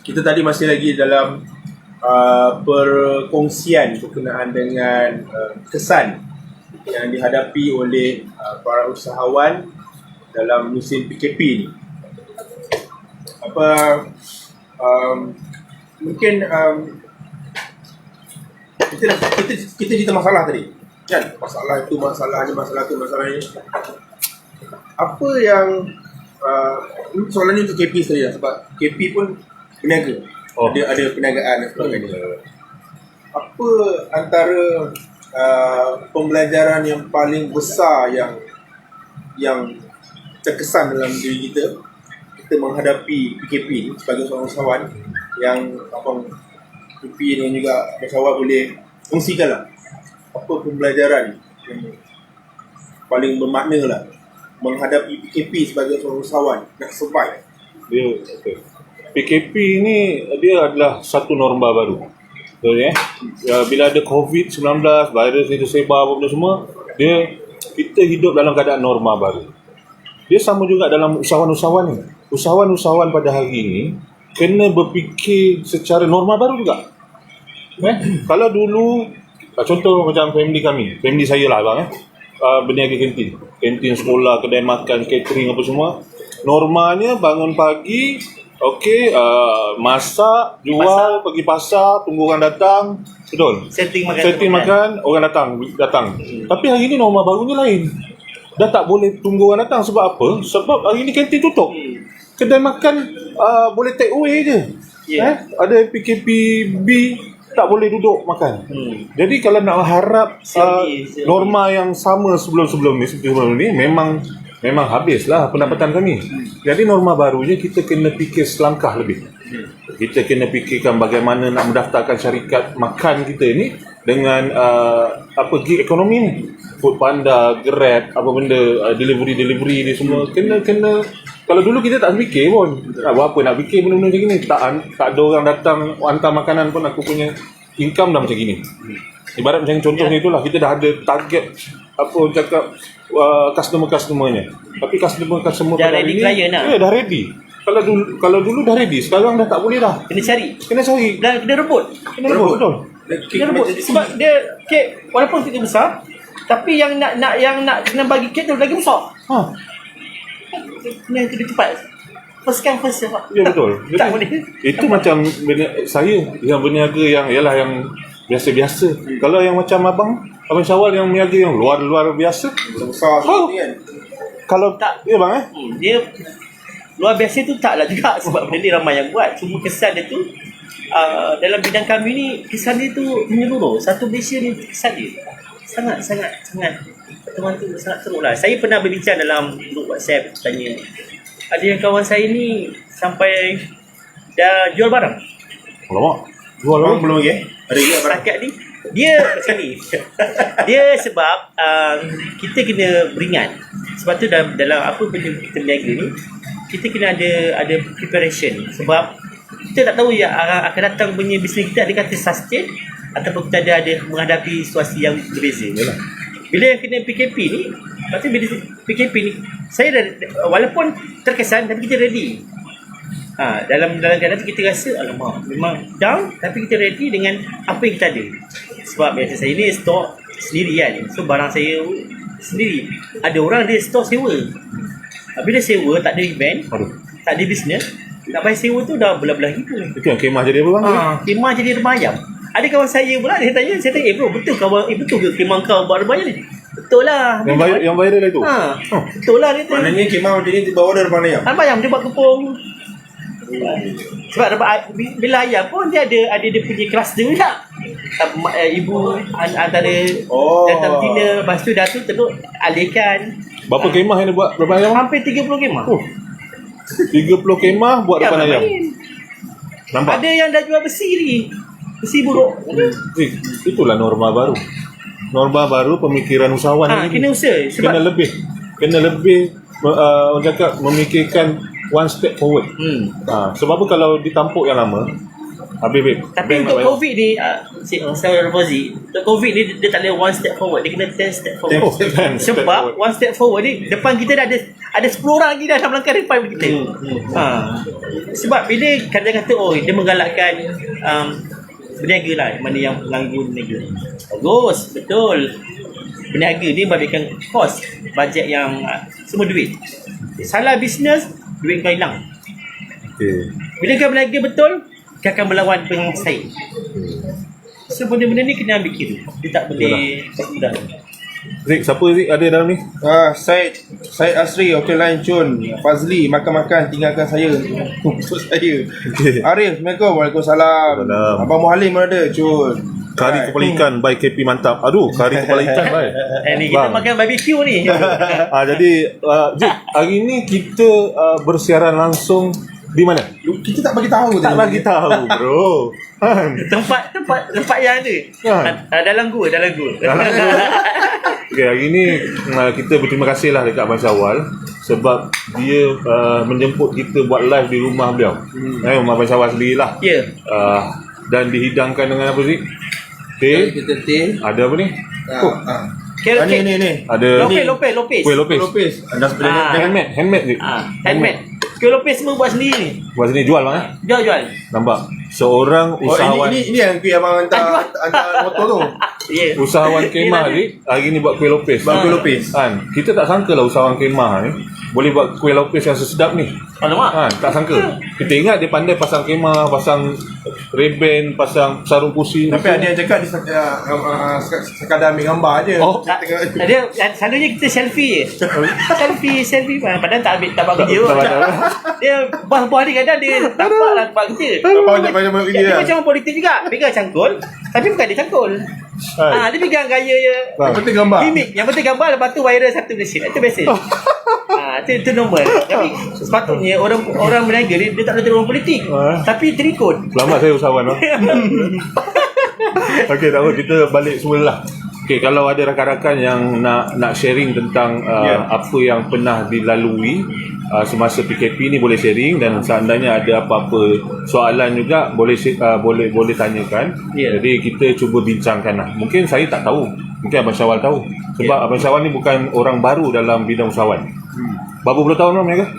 kita tadi masih lagi dalam perkongsian berkenaan dengan kesan yang dihadapi oleh para usahawan dalam musim PKP ni. Mungkin kita cerita masalah tadi kan, masalah itu, masalah ni, masalah tu, masalah ni. Apa yang soalan ni untuk KP sekali lah, sebab KP pun peniaga, ada perniagaan dan sebagainya. Apa antara pembelajaran yang paling besar yang terkesan dalam diri kita menghadapi PKP ni sebagai seorang usahawan, yang Abang PKP dan juga usahawan boleh kongsikan lah apa pembelajaran yang paling bermakna lah menghadapi PKP sebagai seorang usahawan nak survive? PKP ni dia adalah satu norma baru. Betul ya? Bila ada COVID-19, virus ni tersebar apa benda semua, kita hidup dalam keadaan norma baru. Dia sama juga dalam usahawan-usahawan ni. Usahawan-usahawan pada hari ini kena berfikir secara norma baru juga. Kalau dulu, contoh macam family saya lah abang, berniaga kantin sekolah, kedai makan, catering apa semua. Normanya bangun pagi, masak, jual, pergi pasar, tunggu orang datang, betul. Setting makan, orang datang. Tapi hari ni norma barunya lain. Dah tak boleh tunggu orang datang. Sebab apa? Sebab hari ni kantin tutup. Kedai makan boleh take away je. Ada PKPB, tak boleh duduk makan. Jadi kalau nak harap norma yang sama sebelum ni, memang habislah pendapatan kami. Jadi norma barunya kita kena fikir selangkah lebih. Kita kena fikirkan bagaimana nak mendaftarkan syarikat makan kita ni dengan gig ekonomi ni. Foodpanda, Grab, apa benda, delivery ni semua kena. Kalau dulu kita tak fikir pun, apa nak fikir benda-benda macam gini. Tak ada orang datang hantar makanan pun aku punya income dah macam gini. Ibarat macam contohnya itulah, kita dah ada target customer-customernya. Tapi customer pada hari ni dah ready. Kalau dulu dah ready, sekarang dah tak boleh dah. Kena cari. Dan kena rebut. Betul. Kena rebut. Sebab dia kek walaupun kita besar, tapi yang nak kena bagi kek tu lagi besar. Kena cepat. First come first serve. Ya betul. Tak boleh. Itu macam saya yang berniaga yang biasa-biasa. Kalau yang macam abang Syawal yang berniaga yang luar biasa, besar seperti kan. Kalau tak, ya bang dia luar biasa tu taklah juga, sebab benda ni ramai yang buat. Cuma kesan dia tu dalam bidang kami ni, kesan dia tu menyeluruh. Satu Malaysia ni kesan dia sangat teman tu sangat teruk lah. Saya pernah berbincang dalam grup WhatsApp, tanya ada yang kawan saya ni sampai dah jual barang. Alamak, jual barang belum lagi ada juga barang. Setakat ni dia macam ni. Dia sebab kita kena beringat. Sebab tu dalam apa benda kita berniaga ni, kita kena ada preparation. Sebab kita tak tahu ya akan datang punya bisnes kita ada kata sustain ataupun kita ada menghadapi situasi yang berbeza. Yalah. Bila yang kena PKP ni, lepas tu bila PKP ni, saya dah, walaupun terkesan tapi kita ready. Dalam keadaan tu kita rasa alamak memang down, tapi kita ready dengan apa yang kita ada. Sebab biasa saya ni stok sendiri kan, so barang saya sendiri. Ada orang dia stok sewa. Bila sewa tak ada event, tak ada bisnes, nak bayar sewa tu dah belah-belah gitu. Itu yang kemah jadi apa bang? Kemah jadi rumah ayam. Ada kawan saya pula, dia tanya, bro, betul ke kemah kau buat rumah ayam ni? Betul lah. Yang viral itu? Betul lah dia. Maknanya kemah macam ni dibawa dari rumah ayam? Rumah ayam dia buat kepung. Sebab bila ayam pun dia ada dia punya kluster juga. Ibu antara datang betina, lepas tu dah tu terus alihkan. Berapa kemah yang dia buat rumah ayam? Hampir 30 kemah. 30 kemah buat rumah ayam. Nampak? Ada yang dah jual besi ni. Besi buruk. Itulah norma baru. Norma baru pemikiran usahawan ni. Kena usaha. Kena lebih orang cakap memikirkan one step forward. Sebab apa kalau ditampuk yang lama, Habis babe. Tapi Bank untuk nak bayar. COVID ni, Saudara Fauzi, untuk COVID ni dia tak boleh one step forward, dia kena 10 step forward. Oh, step Sebab forward. one step forward ni depan kita dah ada 10 orang lagi dah dalam langkah depan kita. Sebab bila kadang kata dia menggalakkan berniaga lah, mana yang mengganggu berniaga. Bagus, betul. Berniaga ni babitkan kos, bajet yang semua duit. Salah bisnes, duit kau hilang. Okay. Bila kau berniaga betul, kau akan melawan pengsaing. So benda-benda ni kena ambil kira. Dia tak boleh mudah. Zik, siapa Zik ada dalam ni? Syed Asri, okey lain Cun. Fazli, makan-makan tinggalkan saya untuk saya. Okey. Arif, Assalamualaikum. Waalaikumsalam. Waalaikumsalam. Abang Muhalim mana ada Cun? Kari kepala ikan by KP mantap. Aduh, kari kepala ikan by. Ni kita Bang. makan barbecue ni. Jadi Zik, hari ni kita bersiaran langsung di mana? Kita tak bagi tahu Tak bagi tahu bro. Kan? tempat yang ada. Dalam gua. Okay, hari ni kita berterima kasih lah dekat Abang Syawal sebab dia menjemput kita buat live di rumah beliau. Rumah Abang Syawal sendiri lah. Ya. Dan dihidangkan dengan apa Zik? Teh. Kita teh. Ada apa ni? Carrot cake. Ni. Ada Lopez. kuih lopez. Lopez. Anda sebenarnya Handmade Zik. Handmade. Kuih Lopez semua buat sendiri ni. Buat sini jual bang Jual. Nampak? Seorang usahawan ini yang kuih abang hantar motor tu. Ya. usahawan kemah ni hari ni buat kuih lopez. Buat kuih lopez. Kan, kita tak sangka lah usahawan kemah ni boleh buat kuih lopez yang sesedap ni. Alamak. Kan, tak sangka. Kita ingat dia pandai pasang kemah, pasang reband, pasang sarung kursi. Tapi ada yang cakap dia sekadar ambil gambar je. Oh. Dia selalunya kita selfie je. selfie padahal tak buat kerja. Dia buah-buah ni kadang dia nampak lah tempat kerja. Banyak Dia dia. macam politik juga. Pegang cangkul, tapi bukan dia cangkul. Dia pegang gaya je. Faham. Yang penting gambar. Gimmick. Yang penting gambar, lepas tu viral satu Malaysia. Itu biasa. Itu normal. Tapi sepatutnya orang berniaga dia tak boleh terus orang politik. Tapi terikut. Selamat saya usahawan. Okey, tak apa, kita balik semula lah. Okey, kalau ada rakan-rakan yang nak sharing tentang apa yang pernah dilalui semasa PKP ni, boleh sharing, dan seandainya ada apa-apa soalan juga boleh tanyakan. Jadi kita cuba bincangkan lah. Mungkin saya tak tahu, mungkin Abang Syawal tahu. Sebab Abang Syawal ni bukan orang baru dalam bidang usahawan. Berapa puluh tahun berniaga?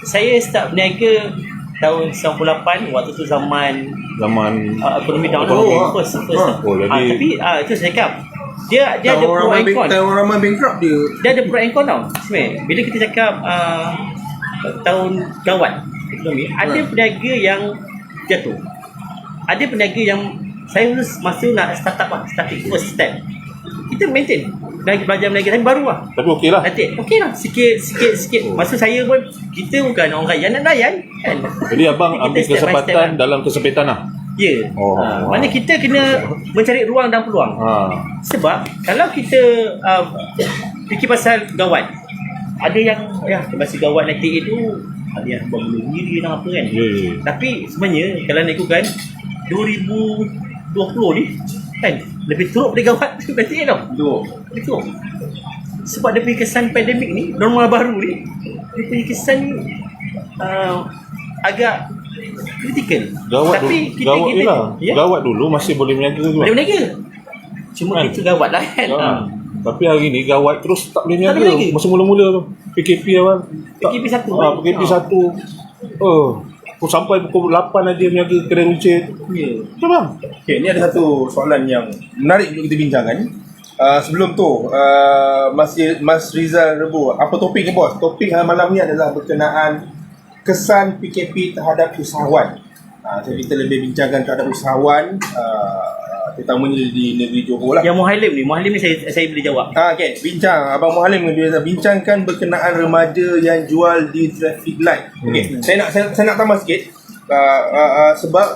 Saya start berniaga tahun 98, waktu tu zaman ekonomi down. First. jadi Tapi itu saya cakap, dia ada pro and con. Tahun ramai bankrupt dia. Dia ada pro and con tau sebenarnya. Bila kita cakap tahun gawat ekonomi, ada peniaga yang jatuh, ada peniaga yang saya masa nak start up lah, starting first step, kita maintain belajar meniaga tapi baru lah. Tapi okey lah. Okey lah, sikit. Masa saya pun, kita bukan orang kaya nak layan kan. Jadi abang Kita ambil step by step kesempatan lah. dalam kesempitan lah. Ya. Mana kita kena mencari ruang dan peluang. Sebab kalau kita fikir pasal gawat, ada yang masa gawat 98 tu ada yang bunuh diri dan apa kan. Tapi sebenarnya kalau nak ikutkan 2020 ni kan lebih teruk dari gawat 98 tau. Lebih teruk. Sebab dia punya kesan pandemik ni, normal baru ni, dia punya kesan agak kritikal. Tapi gawat dulu masih boleh berniaga juga. Boleh berniaga. Cuma Kan? itu gawat lah kan. Tapi hari ni gawat terus tak boleh Tak boleh berniaga. berniaga. Masa mula-mula tu PKP awal. PKP 1. PKP 1. Sampai pukul 8 aja berniaga kedai runcit. Ya. Betul bang? Okay, ni ada satu soalan yang menarik untuk kita bincangkan. Sebelum tu, Mas Rizal Rebu, apa topik ke bos? Topik malam ni adalah berkenaan kesan PKP terhadap usahawan. So kita lebih bincangkan terhadap usahawan, terutamanya di negeri Johor lah. Yang Muhalim ni saya boleh jawab. Okay, bincang Abang Muhalim bincangkan berkenaan remaja yang jual di traffic light. Okay, saya nak tambah sikit sebab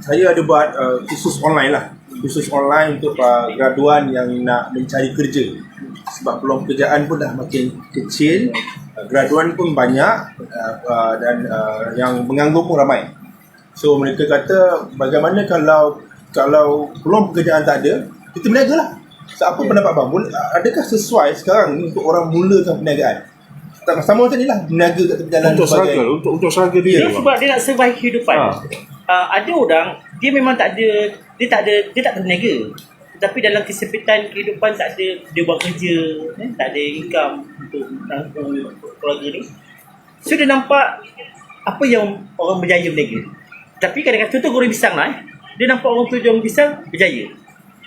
saya ada buat khusus online lah. Khusus online untuk graduan yang nak mencari kerja. Sebab peluang pekerjaan pun dah makin kecil, graduan pun banyak, dan yang menganggur pun ramai. So mereka kata, bagaimana kalau peluang pekerjaan tak ada, kita berniaga lah. So, apa pendapat abang? Adakah sesuai sekarang ni untuk orang mulakan perniagaan? Sama macam ni lah, berniaga kat tepi jalan. Untuk struggle dia. Sebab dia nak survive kehidupan. ada orang dia memang tak tak berniaga, tapi dalam kesempitan kehidupan tak ada, dia buat kerja, tak ada income untuk tanggung keluarga ni. So dia nampak apa yang orang berjaya berniaga. Tapi kadang-kadang contoh goreng pisang lah, dia nampak orang tu jual pisang berjaya,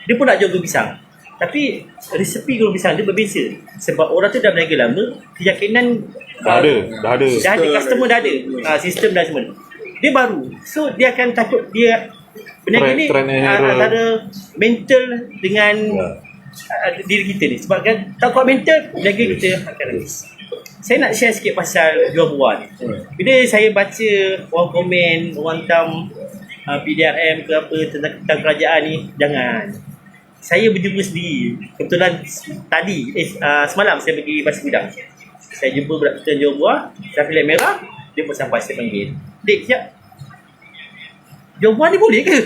dia pun nak jual goreng pisang. Tapi resepi goreng pisang dia berbeza, sebab orang tu dah berniaga lama, keyakinan Dah ada. dah ada, customer dah ada, sistem dah semua. Dia baru, so dia akan takut dia berniaga ni Trend and error. antara mental dengan diri kita ni. Sebab kan tak kuat mental, berniaga kita akan nangis. Saya nak share sikit pasal jual buah ni. Bila saya baca orang komen, orang tam PDRM ke apa tentang kerajaan ni, jangan. Saya berjumpa sendiri. Kebetulan tadi, semalam saya pergi Pasir Gudang. Saya jumpa budak kita jual buah, traffic light merah, dia pun sampai saya panggil. Dek, sekejap. Jual buah ni boleh ke?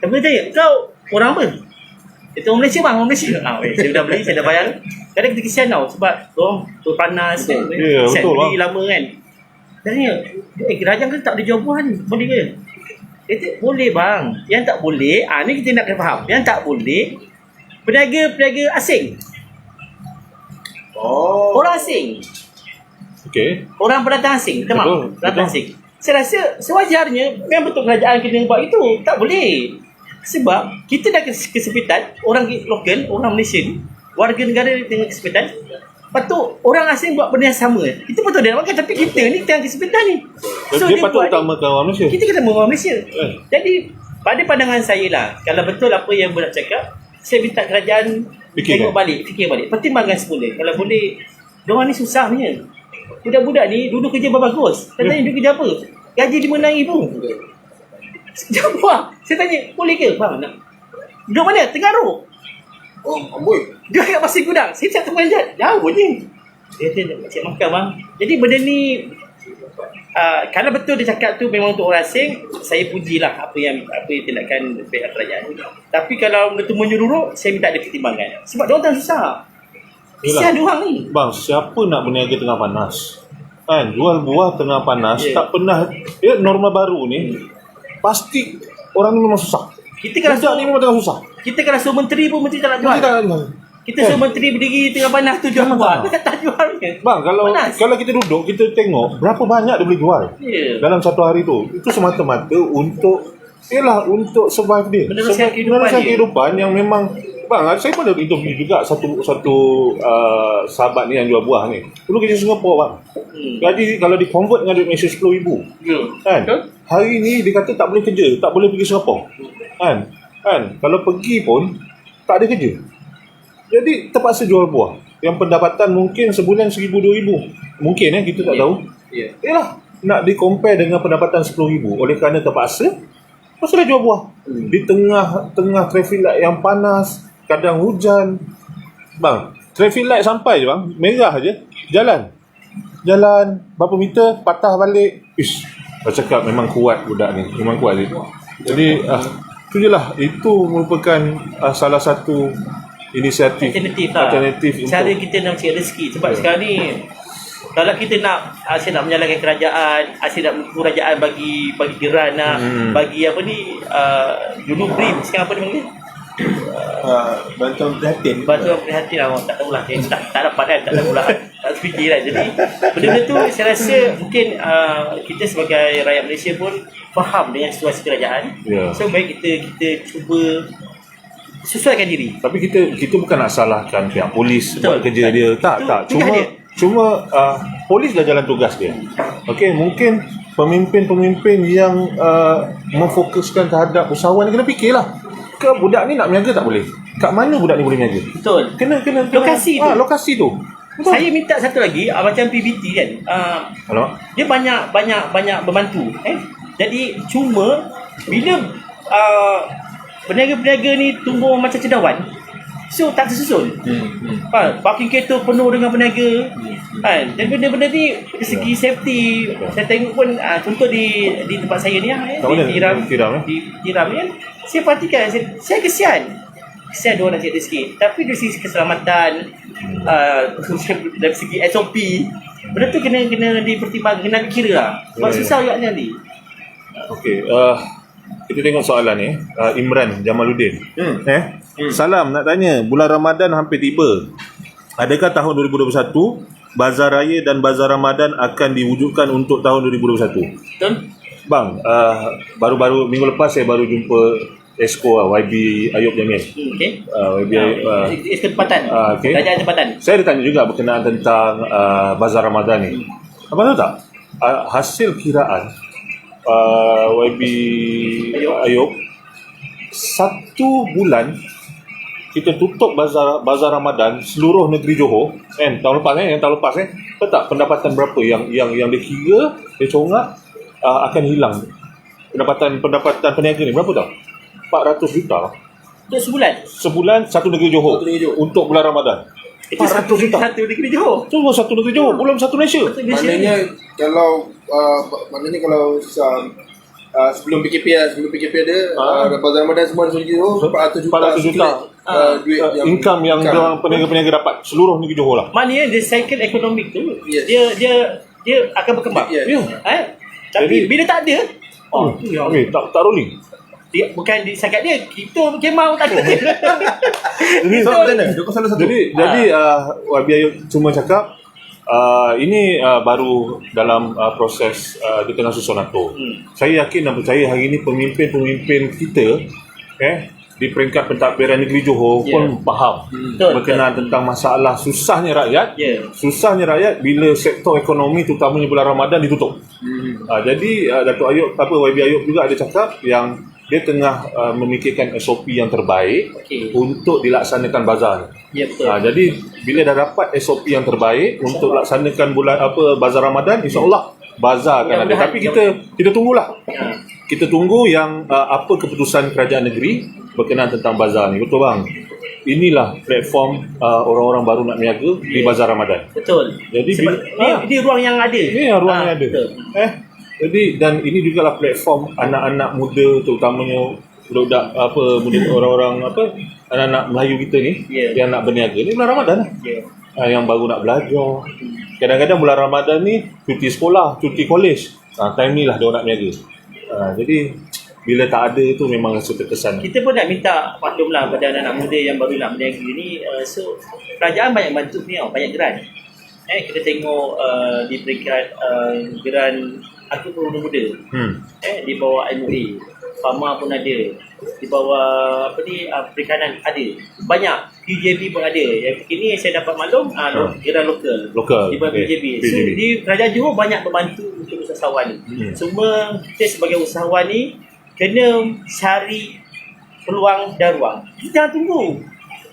Tapi tanya, kau orang apa? Itu orang Malaysia bang, orang Malaysia. Saya dah beli, saya dah bayar. Kadang kita kesian tau, sebab orang panas kan. Ya, Kesian, betul beli bang. lama kan. Dia tanya, kerajaan kan tak ada jual buah ni, boleh ke? Dia kata, boleh bang. Yang tak boleh, ni kita nak kena faham. Yang tak boleh, peniaga asing. Orang asing. Okey. Orang pendatang asing, betul tak? Betul, Pendatang betul. asing. Saya rasa sewajarnya memang betul kerajaan kena buat itu. Tak boleh. Sebab kita dah kesempitan, orang lokal, orang Malaysia ni, warga negara dengan kesempitan. Lepas tu orang asing buat benda yang sama. Kita betul dia nak makan, tapi kita ni tengah kesempitan ni. Dia patut buat- utamakan orang Malaysia. kita kena orang Malaysia. Jadi pada pandangan saya lah, kalau betul apa yang budak cakap, saya minta kerajaan Fikir fikir balik, pertimbangkan semula. Kalau boleh, diorang ni susah punya. Budak-budak ni dulu kerja bagus. Saya tanya dia kerja apa? Gaji RM5,000. Jawab apa? Saya tanya, boleh ke? Bang, nak. Duduk mana? Tengaruh. Oh, amboi. Dia kat Pasir Gudang. Saya tak tahu manjat. Jauh je. Dia kata, nak cik makan bang. Jadi benda ni, kalau betul dia cakap tu memang untuk orang asing, saya pujilah apa yang tindakan pihak kerajaan. Tapi kalau benda tu menyuruh, saya minta dia pertimbangkan. Sebab diorang tak susah. Kesian diorang ni. Bang, siapa nak berniaga tengah panas? Kan, jual buah tengah panas, Ya. tak pernah, norma baru ni, pasti orang ni memang susah. Kita kalau Budak ni suruh, memang tengah susah. kita kalau suruh menteri pun menteri tak nak jual. Mesti tak. Kita suruh menteri berdiri tengah panas tu jual buah. Dia tak jual dia. Bang, Panas. kalau kita duduk, kita tengok berapa banyak dia boleh jual Ya. dalam satu hari tu. Itu semata-mata untuk survive dia. Meneruskan kehidupan Meneruskan dia. kehidupan yang memang, bang, saya pun ada interview juga satu sahabat ni yang jual buah ni. Dulu kerja Singapura bang. Gaji kalau di convert dengan duit Malaysia RM10,000. Ya. Kan? Betul? Hari ni dia kata tak boleh kerja, tak boleh pergi Singapura. Kan? Kalau pergi pun tak ada kerja. Jadi terpaksa jual buah. Yang pendapatan mungkin sebulan RM1,000-2,000. Mungkin kita tak tahu. Ya. Yalah, nak di-compare dengan pendapatan RM10,000. Oleh kerana terpaksa, pasal dia jual buah. Di tengah traffic light yang panas, kadang hujan. Bang, traffic light sampai je bang, merah je, jalan berapa meter, patah balik. Ish, saya cakap memang kuat budak ni, memang kuat dia. Jadi, tu je lah, itu merupakan salah satu inisiatif Alternatif cara kita nak cari rezeki. Sebab sekarang ni kalau kita nak saya nak menyalahkan kerajaan, saya nak kerajaan bagi geran nak bagi apa ni dulu BRIM sekarang apa dia panggil? Bantuan prihatin. Bantuan prihatin lah, tak tahulah, saya tak dapat kan, tak tahulah, tak fikir lah. Jadi benda-benda tu saya rasa mungkin kita sebagai rakyat Malaysia pun faham dengan situasi kerajaan. So baik kita cuba sesuaikan diri. Tapi kita bukan nak salahkan pihak polis buat kerja dia. Tak. Cuma polis dah jalan tugas dia. Okey, mungkin pemimpin-pemimpin yang memfokuskan terhadap usahawan ni kena fikirlah. Ke budak ni nak berniaga tak boleh? Kat mana budak ni boleh berniaga? Betul. Kena Lokasi tu. Lokasi tu. Betul. Saya minta satu lagi macam PBT kan. Alamak. Dia banyak membantu Jadi cuma bila berniaga-berniaga ni tumbuh macam cendawan, so tak tersusun. Parking kereta penuh dengan berniaga. Dan benda-benda ni dari segi safety, saya tengok pun contoh di tempat saya ni Kat mana? Tiram ni kan, saya perhatikan, saya kesian diorang nak cari rezeki. Tapi dari segi keselamatan, dari segi SOP, benda tu kena dipertimbangkan, kena dikira lah. Sebab susah juga nanti. Okey, kita tengok soalan ni. Imran Jamaluddin. Salam, nak tanya, bulan Ramadan hampir tiba. Adakah tahun 2021 Bazar Raya dan Bazar Ramadan akan diwujudkan untuk tahun 2021? Betul? Bang, baru-baru minggu lepas saya baru jumpa Esko YB Ayub Jamil. Okey. YB Ayub, Itu tempatan. okey. Kerajaan tempatan. Saya ada tanya juga berkenaan tentang Bazar Ramadan ni. Abang tahu tak? Hasil kiraan YB Ayub, 1 bulan kita tutup bazar Ramadan seluruh negeri Johor kan, tahun lepas tahu tak pendapatan berapa yang dia kira, dia congak akan hilang pendapatan peniaga ni berapa tau? 400 juta Untuk sebulan. satu negeri Johor untuk bulan Ramadan. Itu 400 juta. Satu negeri Johor. Tu satu negeri Johor, belum satu Malaysia. Maknanya kalau sebelum PKP ada Bazar Ramadan semua di Johor 400 juta duit income yang peniaga-peniaga dapat seluruh negeri Johor lah. Maknanya the cycle ekonomik tu Yes. dia akan berkembang. Tapi Jadi- bila tak ada, tu yang tak rolling. dia, bukan sangat dia, kita kemau tak ada. Jadi YB Ayub cuma cakap ini baru dalam proses di tengah susun atur. Saya yakin dan percaya hari ini pemimpin-pemimpin kita di peringkat pentadbiran negeri Johor pun faham berkenaan tentang masalah susahnya rakyat. Susahnya rakyat bila sektor ekonomi terutamanya bulan Ramadan ditutup. Jadi Datuk Ayub, YB Ayub juga ada cakap yang dia tengah memikirkan SOP yang terbaik untuk dilaksanakan bazar ni. Ya, betul. Jadi bila dah dapat SOP yang terbaik untuk laksanakan bazar Ramadan, insya-Allah bazar akan ada. Tapi kita tunggulah. Kita tunggu yang apa keputusan kerajaan negeri berkenaan tentang bazar ni. Betul bang? Inilah platform orang-orang baru nak berniaga di bazar Ramadan. Betul. Jadi sebab ini ruang yang ada. Ini yang ruang yang ada. Betul. Jadi dan ini jugalah platform anak-anak muda terutamanya budak orang-orang anak-anak Melayu kita ni yang nak berniaga ni bulan Ramadan lah. Yang baru nak belajar. Kadang-kadang bulan Ramadan ni cuti sekolah, cuti kolej. Time ni lah dia nak berniaga. Jadi bila tak ada tu memang rasa terkesan. Kita pun nak minta maklumlah pada anak-anak muda yang baru nak berniaga ni. So kerajaan banyak bantu ni, banyak geran. Kita tengok di peringkat geran Aku Pemuda Muda. Di bawah MOA, Fama pun ada. Di bawah perikanan ada. Banyak. PJB pun ada. Yang ini saya dapat maklum geran lokal. Di bawah PJB. So di kerajaan Johor banyak membantu untuk usahawan ni. Cuma kita sebagai usahawan ni kena cari peluang dan ruang. Kita jangan tunggu.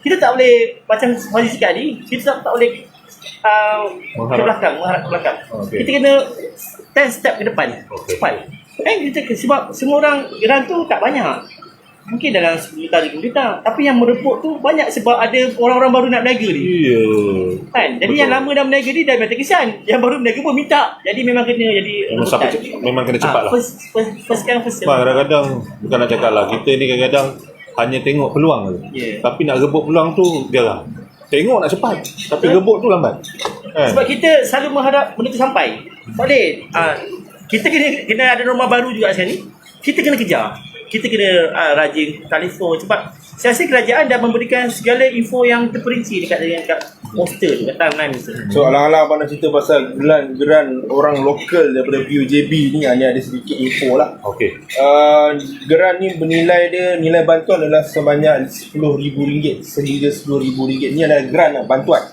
Kita tak boleh macam Fazil cakap ni, kita tak boleh ke belakang, mengharap ke belakang. Kita kena 10 step ke depan. Cepat. Sebab semua orang geran tu tak banyak. Mungkin dalam 10 juta, 20 juta. Tapi yang merebut tu banyak sebab ada orang-orang baru nak berniaga ni. Jadi betul. Yang lama dah berniaga ni dah terkesan. Yang baru berniaga pun minta. Jadi memang kena jadi memang kena cepat lah. First kadang-kadang bukan nak cakap lah, kita ni kadang-kadang hanya tengok peluang je. Tapi nak rebut peluang tu jarang. Tengok nak cepat, tapi rebut tu lambat. Sebab kita selalu mengharap benda tu sampai. Tak boleh. Kita kena ada norma baru juga sekarang ni. Kita kena kejar. Kita kena rajin telefon. Sebab saya rasa kerajaan dah memberikan segala info yang terperinci dekat poster tu, kat timeline tu. So alang-alang abang nak cerita pasal geran orang lokal daripada PUJB ni, hanya ada sedikit info lah. Geran ni nilai bantuan adalah sebanyak RM10,000 sehingga RM10,000. Ni adalah geran lah, bantuan.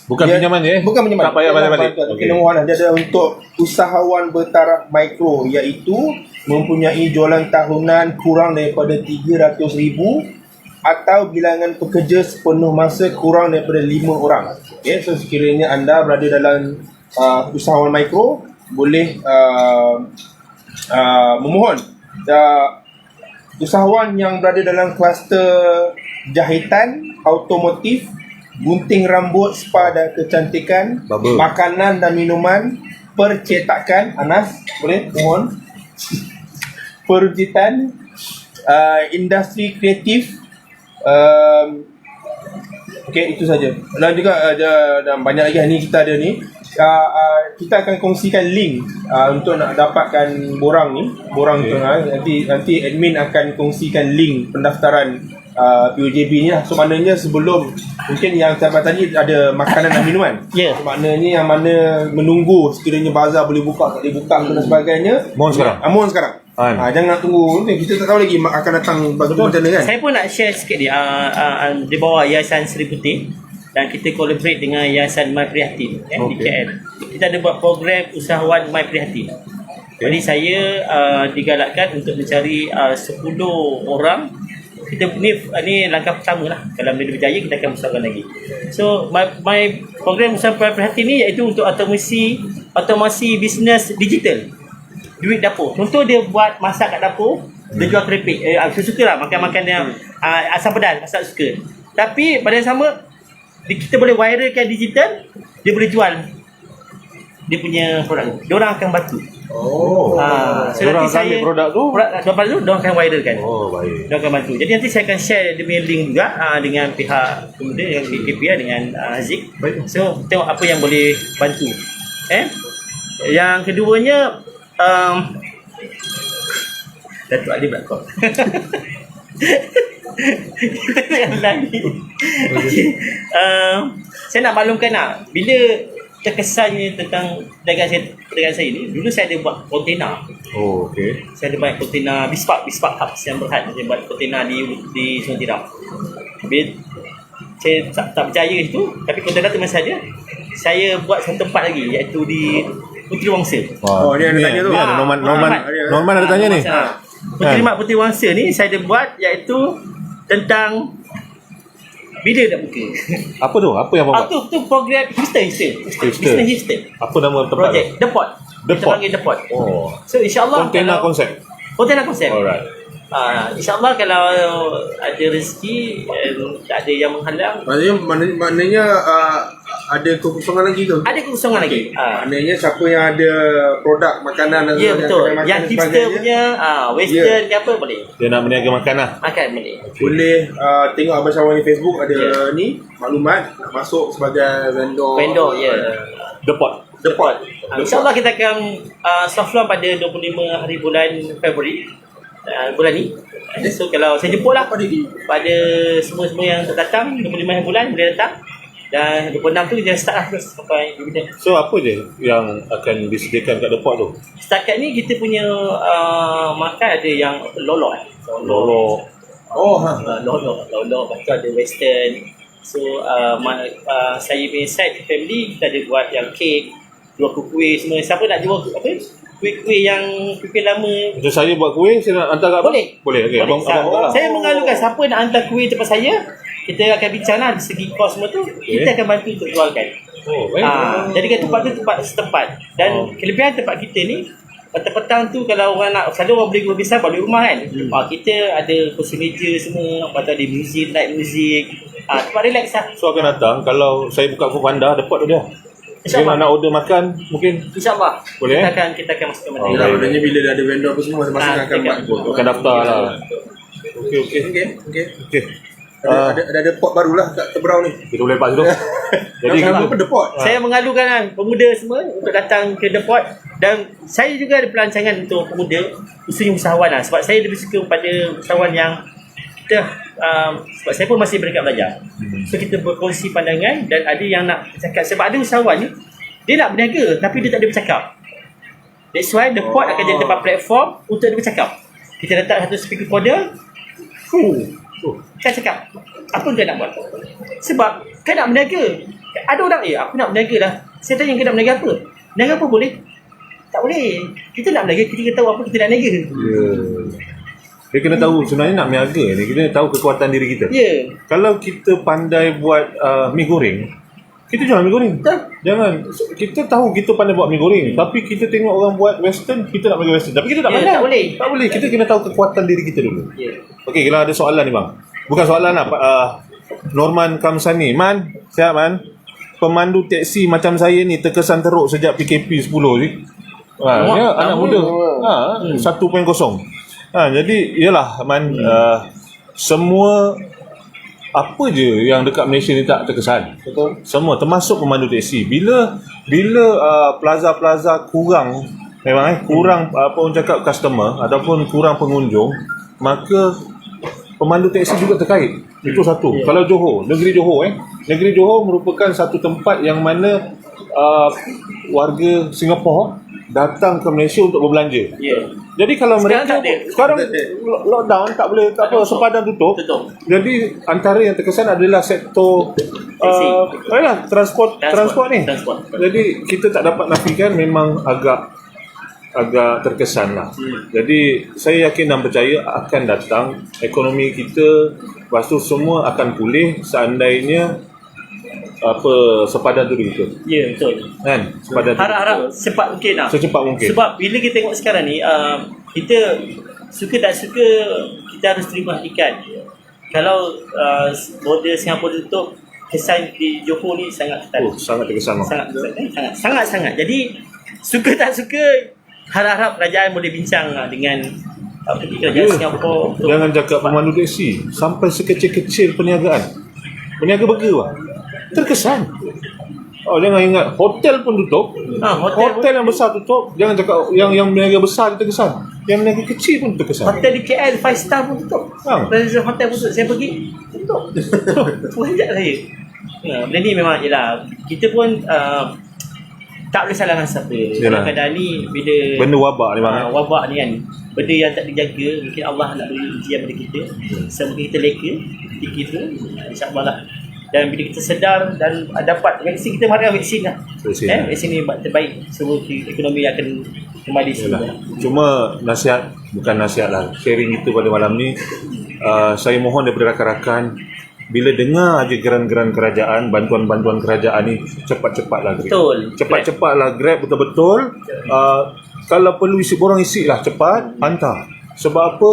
Bukan pinjaman je? Bukan pinjaman. Tak payah balik-balik. Dia ada untuk usahawan bertaraf mikro, iaitu mempunyai jualan tahunan kurang daripada RM300,000 atau bilangan pekerja sepenuh masa kurang daripada 5 orang. So sekiranya anda berada dalam usahawan mikro, boleh memohon. Usahawan yang berada dalam kluster jahitan, automotif, gunting rambut, spa dan kecantikan, makanan dan minuman, percetakan, Anas, boleh mohon, perwujudan, industri kreatif, itu saja. Dan juga ada banyak lagi ni kita ada ni. kita akan kongsikan link untuk nak dapatkan borang Okay. tengah. Nanti admin akan kongsikan link pendaftaran PUJB ni lah. So maknanya sebelum, mungkin yang sahabat tadi ada makanan dan minuman. Ya. So, maknanya yang mana menunggu sekiranya bazar boleh buka, tak boleh buka dan sebagainya. Mohon sekarang. Mohon sekarang. Jangan nak tunggu. Kita tak tahu lagi akan datang macam mana kan. Saya pun nak share sikit ni. Di bawah Yayasan Seri Putih, dan kita collaborate dengan Yayasan My Prihatin di KL. Kita ada buat program usahawan My Prihatin. Jadi saya digalakkan untuk mencari 10 orang. Kita ni langkah pertama lah. Kalau boleh berjaya, kita akan besarkan lagi. So my program usahawan My Prihatin ni iaitu untuk otomasi bisnes digital. Duit dapur. Contoh dia buat masak kat dapur, dia jual keripik. Saya suka lah makan-makan yang asam pedas, asam suka. Tapi pada yang sama, kita boleh viralkan digital, dia boleh jual dia punya produk tu. Diorang akan bantu. So Diorang nanti akan ambil produk tu? Lepas tu, diorang akan viralkan. Baik. Diorang akan bantu. Jadi nanti saya akan share dia punya link juga dengan pihak pemuda, dengan PKP dengan Haziq. So, tengok apa yang boleh bantu. Yang keduanya, Datuk Ali berlakon. Kita tengok lagi. Saya nak maklumkan lah, bila terkesannya tentang perdagangan saya ni, dulu saya ada buat kontena. Okey. Saya ada buat kontena Bispark Hubs yang berhad. Saya buat kontena di Sungai Tiram. Bila saya tak percaya itu, tapi kontena tu masih ada. Saya buat satu tempat lagi, iaitu di Puteri Wangsa. Dia ada tanya tu. Norman ada tanya ni. Puteri Mak Puteri Wangsa ni saya ada buat, iaitu tentang bila nak buka. Apa tu? Apa yang abang buat? Tu program hipster. Business hipster. Apa nama tempat Project tu? The Pot. The Kita Pot. panggil The Pot. So insyaAllah Kontena konsep. Kontena konsep. Alright. InsyaAllah kalau ada rezeki, tak ada yang menghalang. Maknanya ada kekosongan lagi tu. Ada kekosongan lagi. Maknanya siapa yang ada produk makanan dan Ya betul. kedai makan Yang dan hipster sebagainya, punya, western ke apa boleh. Dia nak berniaga makan lah. Makan boleh. boleh tengok Abang Syawal di Facebook ada ni maklumat nak masuk sebagai vendor. Ya. The Pot. The Pot. InsyaAllah kita akan soft launch pada 25 hari bulan Februari. Bulan ni. So kalau saya jemput lah pada semua yang datang 25 hari bulan boleh datang. Dan 26 tu dia start lah terus sampai bila. So apa je yang akan disediakan kat The Pot tu? Setakat ni kita punya makan ada yang lolok. Lolok. Lolok. Lepas tu ada western. So saya punya side family kita ada buat yang kek, jual kuih semua. Siapa nak jual apa? Kuih-kuih yang kuih lama. Macam saya buat kuih, saya nak hantar kat abang? Boleh. Okey, abang hantar lah. Saya mengalukan siapa nak hantar kuih tempat saya, kita akan bincang lah dari segi kos semua tu. Kita akan bantu untuk jualkan. Baik. Jadi kan tempat tu tempat setempat. Dan kelebihan tempat kita ni, petang-petang tu kalau orang nak, selalu orang beli kuih besar balik rumah kan. Kita ada kursi meja semua, lepas tu ada muzik, light music. Tempat relax lah. So akan datang, kalau saya buka Foodpanda, The Pot tu dia. Dia nak order makan, mungkin InsyaAllah. Boleh, Kita akan masukkan benda. Yalah, maknanya bila dah ada vendor apa semua masing-masing akan buat. akan daftar lah. Okey. Ada pot barulah kat Tebrau ni. Kita boleh lepas tu. Jadi Nama apa The Pot? Saya mengalukan kan pemuda semua untuk datang ke The Pot, dan saya juga ada pelancangan untuk pemuda khususnya usahawan lah, sebab saya lebih suka pada usahawan yang kita sebab saya pun masih berdekat belajar. So kita berkongsi pandangan, dan ada yang nak bercakap, sebab ada usahawan ni dia nak berniaga tapi dia tak ada bercakap. That's why The Pot akan jadi tempat platform untuk dia bercakap. Kita letak satu speaker recorder, kan cakap apa kau nak buat, sebab kau nak berniaga. Ada orang aku nak berniaga lah. Saya tanya kau nak berniaga apa? Berniaga apa boleh? Tak boleh. Kita nak berniaga, kita tahu apa kita nak berniaga. Dia kena tahu sebenarnya nak berniaga ni, kita kena tahu kekuatan diri kita. Kalau kita pandai buat mi goreng, kita jual mi goreng. Jangan, kita tahu kita pandai buat mi goreng, tapi kita tengok orang buat western, kita nak bagi western, tapi kita tak pandai. Tak boleh. Kita kena tahu kekuatan diri kita dulu. Okey, kalau ada soalan ni bang. Bukan soalan lah, Norman Kamsani. Man, siap man. Pemandu teksi macam saya ni terkesan teruk sejak PKP 10 ni. Dia anak muda. 1.0. Jadi yalah man, semua apa je yang dekat Malaysia ni tak terkesan. Betul. Semua termasuk pemandu teksi. Bila plaza-plaza kurang kurang apa orang cakap customer ataupun kurang pengunjung, maka pemandu teksi juga terkait. Itu satu. Kalau Johor, negeri Johor merupakan satu tempat yang mana warga Singapura datang ke Malaysia untuk berbelanja. Jadi kalau Sekarang mereka tak ada. sekarang lockdown tak boleh, tak apa, sepadan tutup. Jadi antara yang terkesan adalah sektor transport ni. Jadi kita tak dapat nafikan memang agak terkesan lah. Jadi saya yakin dan percaya akan datang ekonomi kita, lepas tu semua akan pulih seandainya sepadan tu begitu. Ya, betul. Kan? Sepadan tu. Harap-harap cepat mungkin lah. Secepat mungkin. Sebab bila kita tengok sekarang ni, kita suka tak suka, kita harus terima hakikat. Kalau border Singapura tutup, kesan di Johor ni sangat ketat. Sangat terkesan. Sangat. Jadi suka tak suka, harap-harap kerajaan boleh bincang dengan kerajaan Singapura. Jangan cakap pemandu teksi, sampai sekecil-kecil perniagaan. Peniaga burger lah. Terkesan. Jangan ingat hotel pun tutup. Hotel yang besar tutup. Jangan cakap yang berniaga besar dia terkesan. Yang berniaga kecil pun terkesan. Hotel di KL 5 star pun tutup. Hotel pun tutup. Saya pergi tutup. Wajak saya. Benda ni memang jelah. Kita pun tak boleh salahkan siapa. Kadang-kadang ni bila benda wabak ni bang. Wabak ni kan, benda yang tak dijaga, mungkin Allah nak beri ujian pada kita. Mungkin kita leka fikir tu, insya-Allah lah. Dan bila kita sedar dan dapat vaksin, kita mari vaksin lah. Vaksin ni terbaik, semua ekonomi akan kembali semula. Cuma nasihat, bukan nasihat lah, sharing itu pada malam ni, saya mohon daripada rakan-rakan, bila dengar aja geran-geran kerajaan, bantuan-bantuan kerajaan ni, cepat-cepatlah Grab. Betul. Cepat-cepatlah Grab, betul-betul. Kalau perlu borang isi lah, cepat hantar. Sebab apa,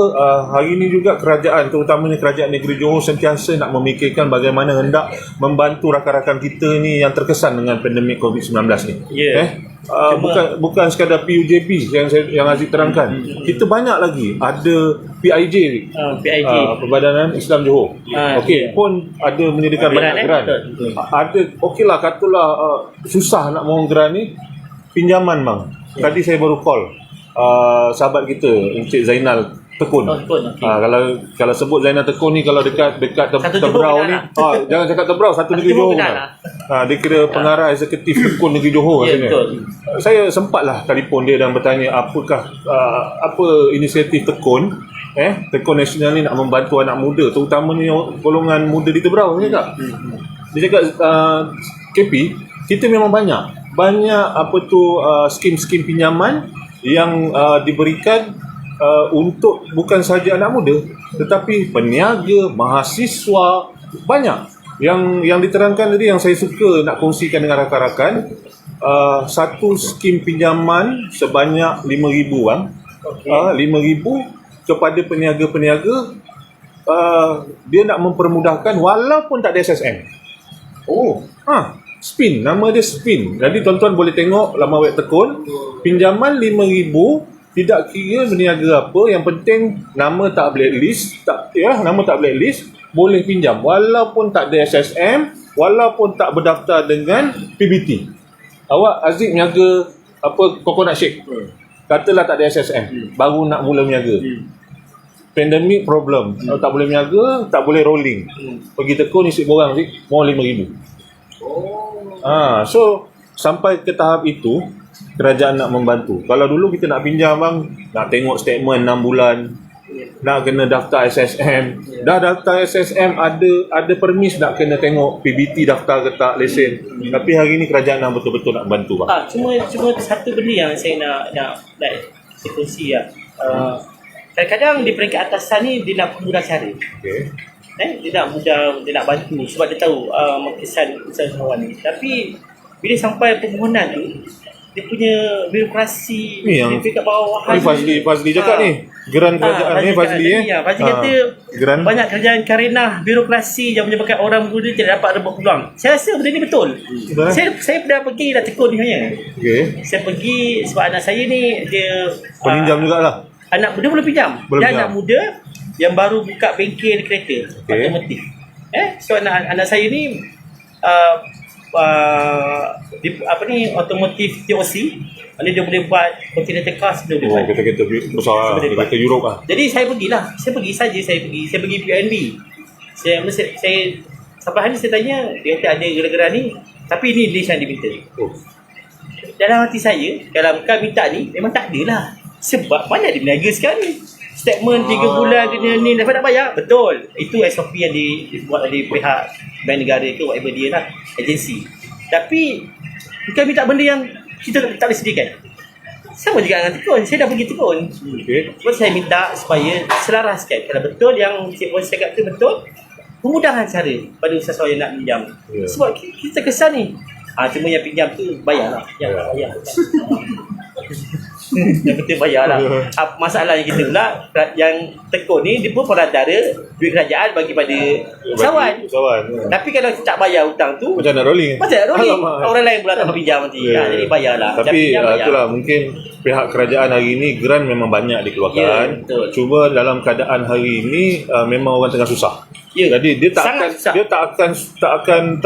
hari ini juga kerajaan, terutamanya kerajaan negeri Johor, sentiasa nak memikirkan bagaimana hendak membantu rakan-rakan kita ni yang terkesan dengan pandemik COVID-19 ni. Bukan sekadar PUJB yang Aziz terangkan. Kita banyak lagi, ada PIJ, Perbadanan Islam Johor. Pun ada menyediakan banyak geran. Ada, okeylah, katalah susah nak mohon geran ni, pinjaman bang. Tadi saya baru call sahabat kita, Encik Zainal Tekun. Kalau sebut Zainal Tekun ni, kalau dekat Tebrau ni, jangan cakap Tebrau, satu negeri Johor lah. Dia kira pengarah eksekutif Tekun negeri Johor. Saya sempatlah telefon dia dan bertanya apa inisiatif Tekun, Tekun Nasional ni nak membantu anak muda, terutamanya golongan muda di Tebrau. Dia cakap KP, kita memang banyak skim-skim pinjaman yang diberikan untuk bukan sahaja anak muda, tetapi peniaga, mahasiswa, banyak. Yang diterangkan tadi yang saya suka nak kongsikan dengan rakan-rakan, satu skim pinjaman sebanyak RM5,000 bang. RM5,000 kepada peniaga-peniaga, dia nak mempermudahkan walaupun tak ada SSM. Spin, nama dia Spin. Jadi tuan-tuan boleh tengok laman web Tekun, pinjaman RM5,000, tidak kira berniaga apa, yang penting nama tak blacklist, boleh pinjam walaupun tak ada SSM, walaupun tak berdaftar dengan PBT. Awak Aziz niaga coconut shake, katalah tak ada SSM, baru nak mula berniaga, pandemic problem, tak boleh berniaga, tak boleh rolling, pergi Tekun isi borang mau RM5,000. So sampai ke tahap itu kerajaan nak membantu. Kalau dulu kita nak pinjam bang, nak tengok statement 6 bulan, nak kena daftar SSM. Dah daftar SSM, ada permis, nak kena tengok PBT daftar ke tak, lesen. Tapi hari ni kerajaan nak betul-betul nak bantu bang. Cuma satu benda yang saya nak kongsi lah. Kadang-kadang di peringkat atasan ni dia nak mudah cara. Dia nak bantu sebab dia tahu kesan usahawan ni. Tapi bila sampai permohonan tu, dia punya birokrasi ni yang dekat bawah. Fazli cakap ni, geran kerajaan ni Fazli Fazli kata banyak kerajaan karenah birokrasi yang menyebabkan orang muda tidak dapat rebut peluang. Saya rasa benda ni betul. Saya pernah pergi dah Tekun ni sebenarnya. Saya pergi sebab anak saya ni dia peminjam jugalah. Anak muda boleh pinjam. Dia anak muda yang baru buka bengkel kereta otomotif. So anak saya ni automotive TOC, mana dia boleh buat continental car sebelum dia buat. Kereta-kereta besar, kereta Europe lah. Jadi saya pergi PNB. Saya sampai hari saya tanya, dia kata ada gara-gara ni, tapi ini list yang diminta. Dalam hati saya, kalau kau minta ni, memang tak adalah. Sebab mana dia berniaga sekarang. Statement 3 bulan dia ni dapat nak bayar. Betul. Itu SOP yang dibuat oleh pihak bank negara ke whatever dia lah, agensi. Tapi kau minta benda yang kita tak boleh sediakan. Sama juga dengan tekun. Saya dah pergi tekun. Sebab saya minta supaya selaraskan. Kalau betul yang Cik Bos cakap tu betul, memudahkan cara pada usahawan yang nak pinjam. Sebab kita kesan ni, cuma yang pinjam tu bayarlah. Yang tak bayar. Yang penting bayarlah. Masalahnya kita pula, yang tekun ni dia pun perantara duit kerajaan bagi pada usahawan. Tapi kalau tak bayar hutang tu, macam nak rolling. Orang lain pula tak pinjam nanti. Jadi bayarlah. Tapi itulah mungkin pihak kerajaan hari ini grant memang banyak dikeluarkan. Cuma dalam keadaan hari ini memang orang tengah susah. Jadi dia tak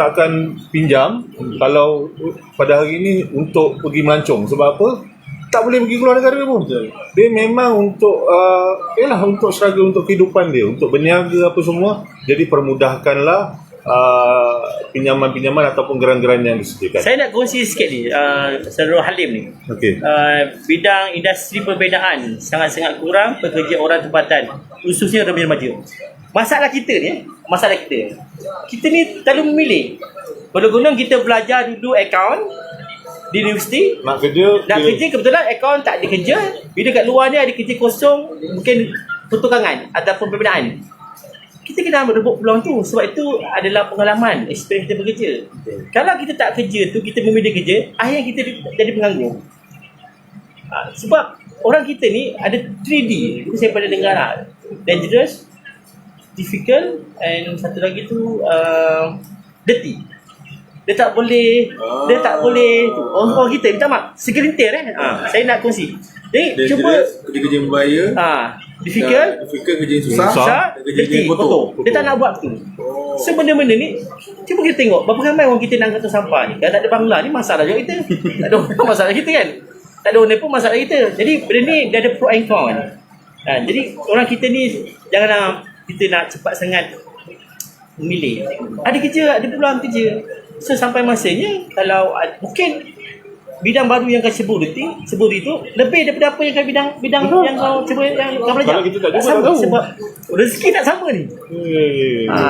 akan pinjam kalau pada hari ini untuk pergi melancong. Sebab apa? Tak boleh pergi keluar negara pun. Dia memang untuk untuk struggle untuk kehidupan dia, untuk berniaga apa semua. Jadi permudahkanlah pinjaman-pinjaman ataupun geran-geran yang disediakan. Saya nak kongsi sikit ni, Saudara Halim ni. Bidang industri perbezaan sangat-sangat kurang pekerja orang tempatan, khususnya orang remaja. Masalah kita ni, kita ni terlalu memilih. Gunung-gunung kita belajar duduk akaun di universiti, nak kerja kebetulan akaun tak ada kerja. Bila kat luar ni ada kerja kosong, mungkin pertukangan ataupun pembinaan. Kita kena merebut peluang tu. Sebab itu adalah pengalaman, experience kita bekerja. Kalau kita tak kerja tu, kita memilih kerja, akhirnya kita jadi penganggur. Sebab orang kita ni ada 3D. Itu saya pernah dengar lah. Dangerous, difficult, and satu lagi tu dirty. Dia tak boleh orang kita minta maaf segelintir saya nak kongsi. Jadi cuba kerja berbahaya, difficult, kerja yang susah, kerja yang kotor. Dia tak nak buat tu. So benda-benda ni cuba kita tengok berapa ramai orang kita nak angkat sampah ni. Kalau tak ada bangla ni masalah juga kita. Tak ada orang masalah kita kan. Tak ada orang pun masalah kita. Jadi benda ni dia ada pro and con. Jadi orang kita ni janganlah kita nak cepat sangat memilih. Ada kerja, ada peluang kerja. So sampai masanya kalau mungkin bidang baru yang kau cebur itu lebih daripada apa yang kau bidang yang kau cuba yang kau belajar. Kalau kita tak cuba tak tahu. Sebab rezeki tak sama ni.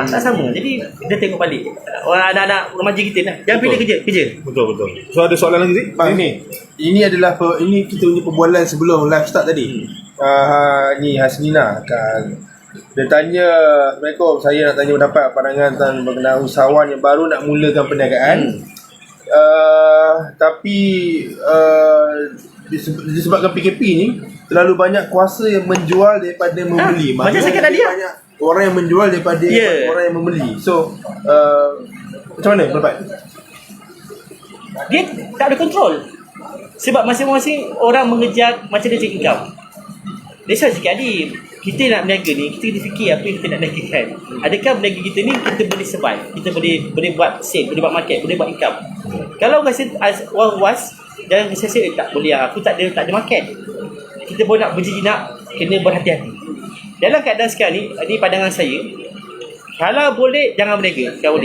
Tak sama. Jadi dia tengok balik. Orang anak-anak remaja kita nak jangan pilih kerja. Betul. So ada soalan lagi Zik? Bang ini adalah ini kita punya perbualan sebelum live start tadi. Ni Hasnina kan. Dia tanya, Assalamualaikum, saya nak tanya pendapat pandangan tentang berkenaan usahawan yang baru nak mulakan perniagaan. Tapi disebabkan PKP ni terlalu banyak kuasa yang menjual daripada membeli. Macam saya kata dia, banyak orang yang menjual daripada orang yang membeli. So macam mana pendapat? Dia tak ada kontrol. Sebab masing-masing orang mengejar macam dia cakap income. Dia cakap tadi, kita nak berniaga ni, kita kena fikir apa yang kita nak niagakan. Adakah berniaga kita ni kita boleh survive, kita boleh buat sale, boleh buat market, boleh buat income. Kalau rasa was jangan rasa tak boleh, aku tak ada market. Kita pun nak berjinak, kena berhati-hati. Dalam keadaan sekarang ni pandangan saya, kalau boleh jangan berniaga, kalau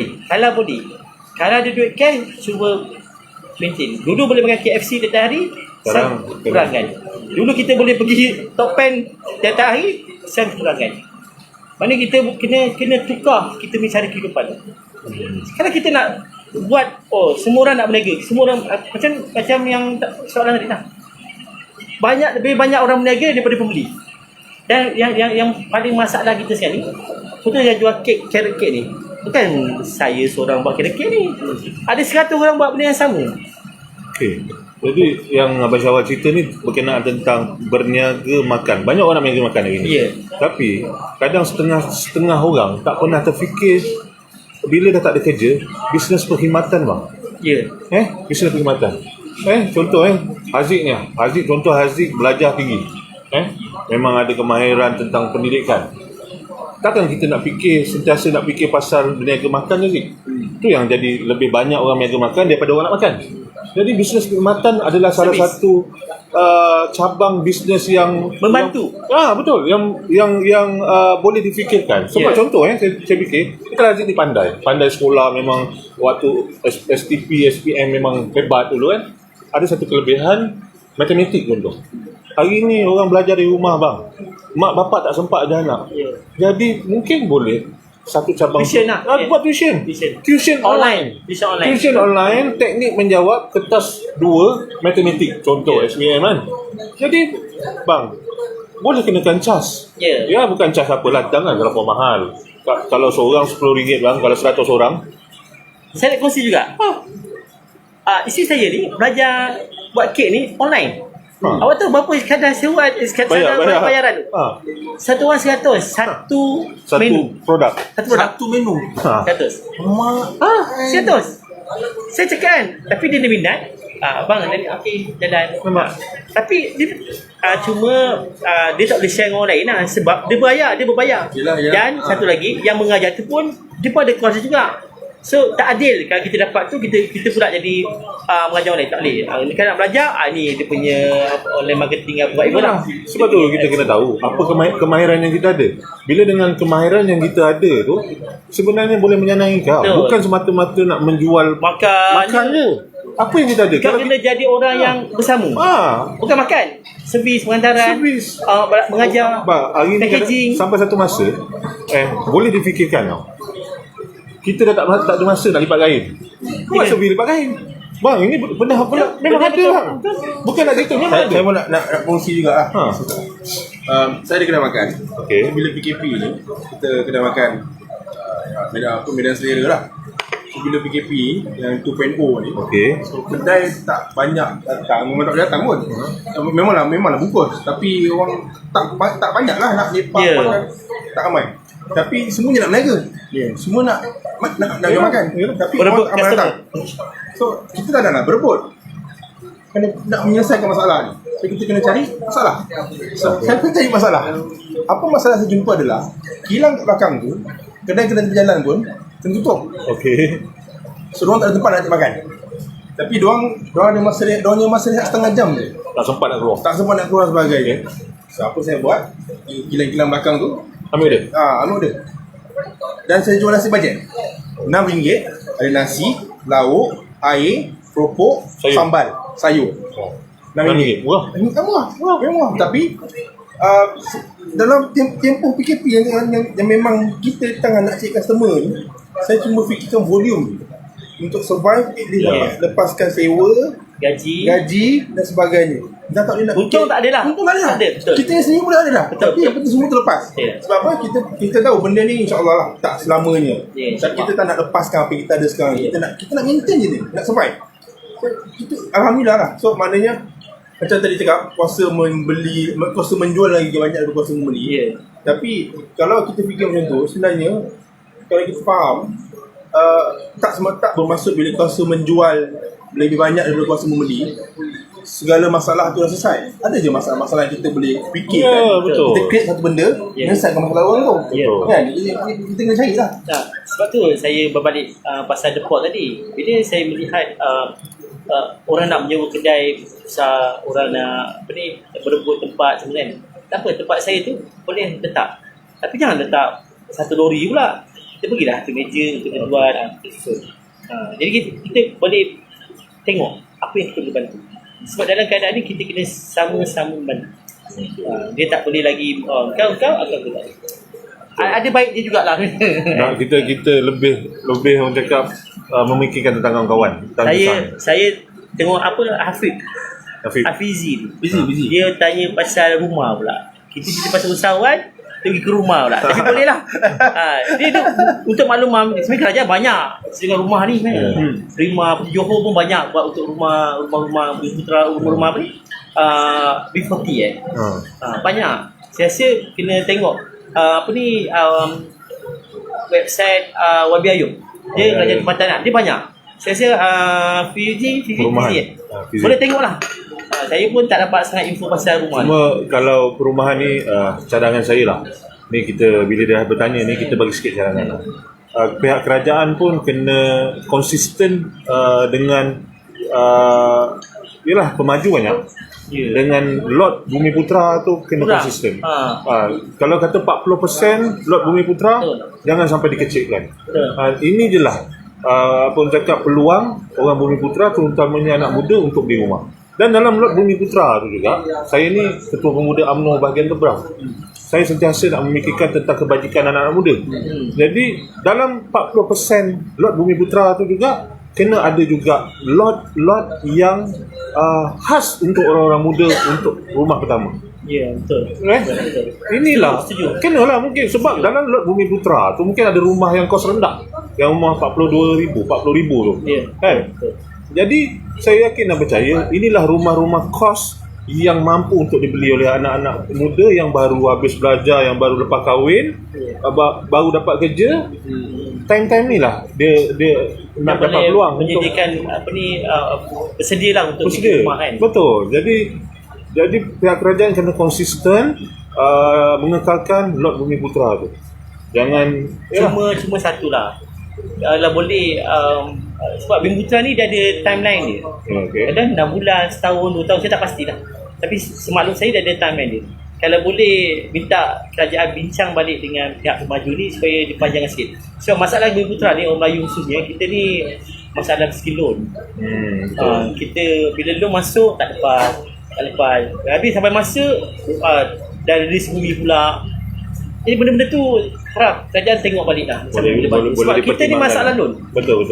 boleh. Kalau ada duit cash, cuba maintain. Dulu boleh makan KFC tiap hari, sekarang kurangkan. Dulu kita boleh pergi top pen tiap hari, sekarang kurangkan. Mana kita kena tukar kita punya cara kehidupan. Sekarang kita nak buat semua orang nak berniaga, semua orang macam yang soalan tadi lah. Lebih banyak orang berniaga daripada pembeli. Dan yang paling masalah kita sekarang ni, betul yang jual carrot cake ni, bukan saya seorang buat carrot cake ni, ada 100 orang buat benda yang sama. Jadi yang Abang Syawal cerita ni berkenaan tentang berniaga makan. Banyak orang nak berniaga makan hari ni. Tapi kadang setengah orang tak pernah terfikir bila dah tak ada kerja, bisnes perkhidmatan bang. Bisnes perkhidmatan. Contoh Haziq belajar tinggi. Memang ada kemahiran tentang pendidikan. takkan kita nak fikir, sentiasa nak fikir pasal berniaga makan je Zik. Itu yang jadi lebih banyak orang berniaga makan daripada orang nak makan. Jadi bisnes perkhidmatan adalah salah satu cabang bisnes yang Membantu. betul, yang boleh difikirkan. Sebab contoh saya fikir kalau Aziz ni pandai sekolah, memang waktu STP, SPM memang hebat dulu kan. Ada satu kelebihan matematik contoh. Hari ni orang belajar di rumah bang. Mak bapak tak sempat ada anak. Jadi mungkin boleh satu cabang Tuition lah. buat tuition online. Tuition online, teknik menjawab, kertas 2 matematik contoh SPM kan. Jadi bang boleh kenakan cas. Ya bukan cas apalah, jangan terlalu mahal. Kalau seorang RM10 bang, kalau 100 orang. Saya nak kongsi juga. Isteri saya ni belajar buat kek ni online. Awak tahu berapa kadar sewa, bayaran tu? Satu orang 100. Satu menu. Produk. Satu menu. 100. 100. Saya cakap kan, tapi dia minat. Abang nanti okey jalan. Tapi dia cuma dia tak boleh share dengan orang lain lah, sebab dia berbayar. Yelah. Dan satu lagi yang mengajar tu pun dia pun ada kos juga. So tak adil kalau kita dapat tu kita pula jadi mengajar orang lain. Tak boleh. Kalau nak belajar ni dia punya online marketing apa lah. Sebab tu kita kena tahu apa kemahiran yang kita ada. Bila dengan kemahiran yang kita ada tu sebenarnya boleh menyenangi kau. Betul. Bukan semata-mata nak menjual makan je. Apa yang kita ada? Kau kena jadi orang yang bersama. Bukan makan. Servis, pengantaran, mengajar, hari ni packaging. sampai satu masa boleh difikirkan tau. Kita dah tak ada masa nak lipat kain. Buat servis lipat kain. Bang, ini benda apa? Memang ada bang. Bukan nak cerita, memang ada. Saya pun nak kongsi juga lah. Saya ada kedai makan. Okey. Bila PKP ni, kita kedai makan medan selera lah. So, bila PKP yang 2.0 ni, so kedai tak banyak datang, memang tak boleh datang pun. Memanglah bungkus, tapi orang tak banyak lah nak lepak makan, tak ramai. Tapi semuanya nak berniaga. Semua nak makan. Tapi orang tak ramai datang. So kita tak nak berebut. Kena nak menyelesaikan masalah ni. So kita kena cari masalah. So saya pun cari masalah. Apa masalah saya jumpa adalah kilang kat belakang tu, kedai-kedai berjalan pun kena tutup. So diorang tak ada tempat nak makan. Tapi diorang ada masa rehat setengah jam je. Tak sempat nak keluar sebagainya. So apa saya buat? Kilang-kilang belakang tu ambil dia. Ambil dia. Dan saya jual nasi bajet. RM6 ada nasi, lauk, air, keropok, sambal, sayur. RM6. Murah. Tapi dalam tempoh PKP yang memang kita tengah nak cari customer ni, saya cuma fikirkan volume untuk survive, lepaskan sewa, gaji dan sebagainya. Dah tak boleh nak untung tak ada lah. Betul. Kita sendiri pun ada dah. Tapi yang penting semua terlepas. Sebab apa? Kita tahu benda ni insya-Allah lah tak selamanya. Dan kita tak nak lepaskan apa yang kita ada sekarang. Kita nak maintain je ni, nak survive. So, kita alhamdulillah lah. So maknanya macam tadi cakap, kuasa menjual lagi banyak daripada kuasa membeli. Tapi kalau kita fikir macam tu, sebenarnya kalau kita faham, tak bermaksud bila kuasa menjual lebih banyak daripada kuasa membeli, segala masalah tu dah selesai. Ada je masalah-masalah yang kita boleh fikirkan. Betul. Kita create satu benda, menyelesaikan masalah orang tu. Kan? Kita kena cari lah. Sebab tu saya berbalik pasal depot tadi. Bila saya melihat orang nak menyewa kedai besar, orang nak berebut tempat sebenarnya. Tak apa, tempat saya tu boleh letak. Tapi jangan letak satu lori pula. Kita pergilah ke meja, kita buat jadi kita boleh tengok apa yang kita boleh bantu. Sebab dalam keadaan ni kita kena sama-sama bantu. Dia tak boleh lagi kau akan tak. Ada baik dia jugalah. Kita lebih orang cakap memikirkan tentang kawan-kawan. Saya tengok apa Hafizi. Dia tanya pasal rumah pula. Kita cerita pasal usahawan, dia pergi ke rumah pula. Tapi boleh lah. Dia untuk makluman, sebenarnya kerajaan banyak dengan rumah ni sebenarnya. Rumah Johor pun banyak buat untuk rumah B40 banyak. Saya rasa kena tengok website Wabi Ayub. Dia kerajaan tempatan lah. Dia banyak. Saya rasa Fizi boleh tengoklah. Saya pun tak dapat sangat info pasal rumah. Cuma kalau perumahan ni cadangan saya lah, Ni kita bila dah bertanya ni kita bagi sikit cadangan. Pihak kerajaan pun kena konsisten dengan yalah pemajuannya. Dengan lot Bumi Putra tu kena Kurang. konsisten. Kalau kata 40% lot Bumi Putra, jangan sampai dikecilkan. Ini je lah apa orang cakap peluang orang Bumi Putra terutamanya anak muda untuk beli rumah. Dan dalam lot Bumi Putra tu juga, saya ni Ketua Pemuda UMNO bahagian Tebrang. Saya sentiasa nak memikirkan tentang kebajikan anak-anak muda. Jadi dalam 40% lot Bumi Putra tu juga kena ada juga lot yang khas untuk orang-orang muda untuk rumah pertama. Ya, betul. Inilah Setuju. kenalah mungkin sebab dalam lot Bumi Putra tu mungkin ada rumah yang kos rendah, yang rumah 42,000, 40,000 tu. Ya. Kan? Jadi saya yakin dan percaya inilah rumah-rumah kos yang mampu untuk dibeli oleh anak-anak muda yang baru habis belajar, yang baru lepas kahwin, baru dapat kerja. Time-time ni lah dia nak dapat peluang menyediakan bersedialah untuk bersedia. rumah kan. Betul. Jadi pihak kerajaan kena konsisten mengekalkan lot Bumi Putra tu. Jangan Cuma satulah. Kalau boleh sebab Bumi Putra ni dia ada timeline dia. okey. Kadang 6 bulan, setahun, 2 tahun saya tak pastilah. Tapi semaklum saya dia ada timeline dia. Kalau boleh minta kerajaan bincang balik dengan pihak pemaju ni supaya dipanjangkan sikit. So masalah Bumi Putra ni orang Melayu khususnya, kita ni masalah skill loan. Kita bila loan masuk tak lepas. Habis sampai masa dah risk bumi pula. Jadi benda-benda tu harap kerajaan tengok balik dah. Boleh Sebab kita ni masalah loan. Betul.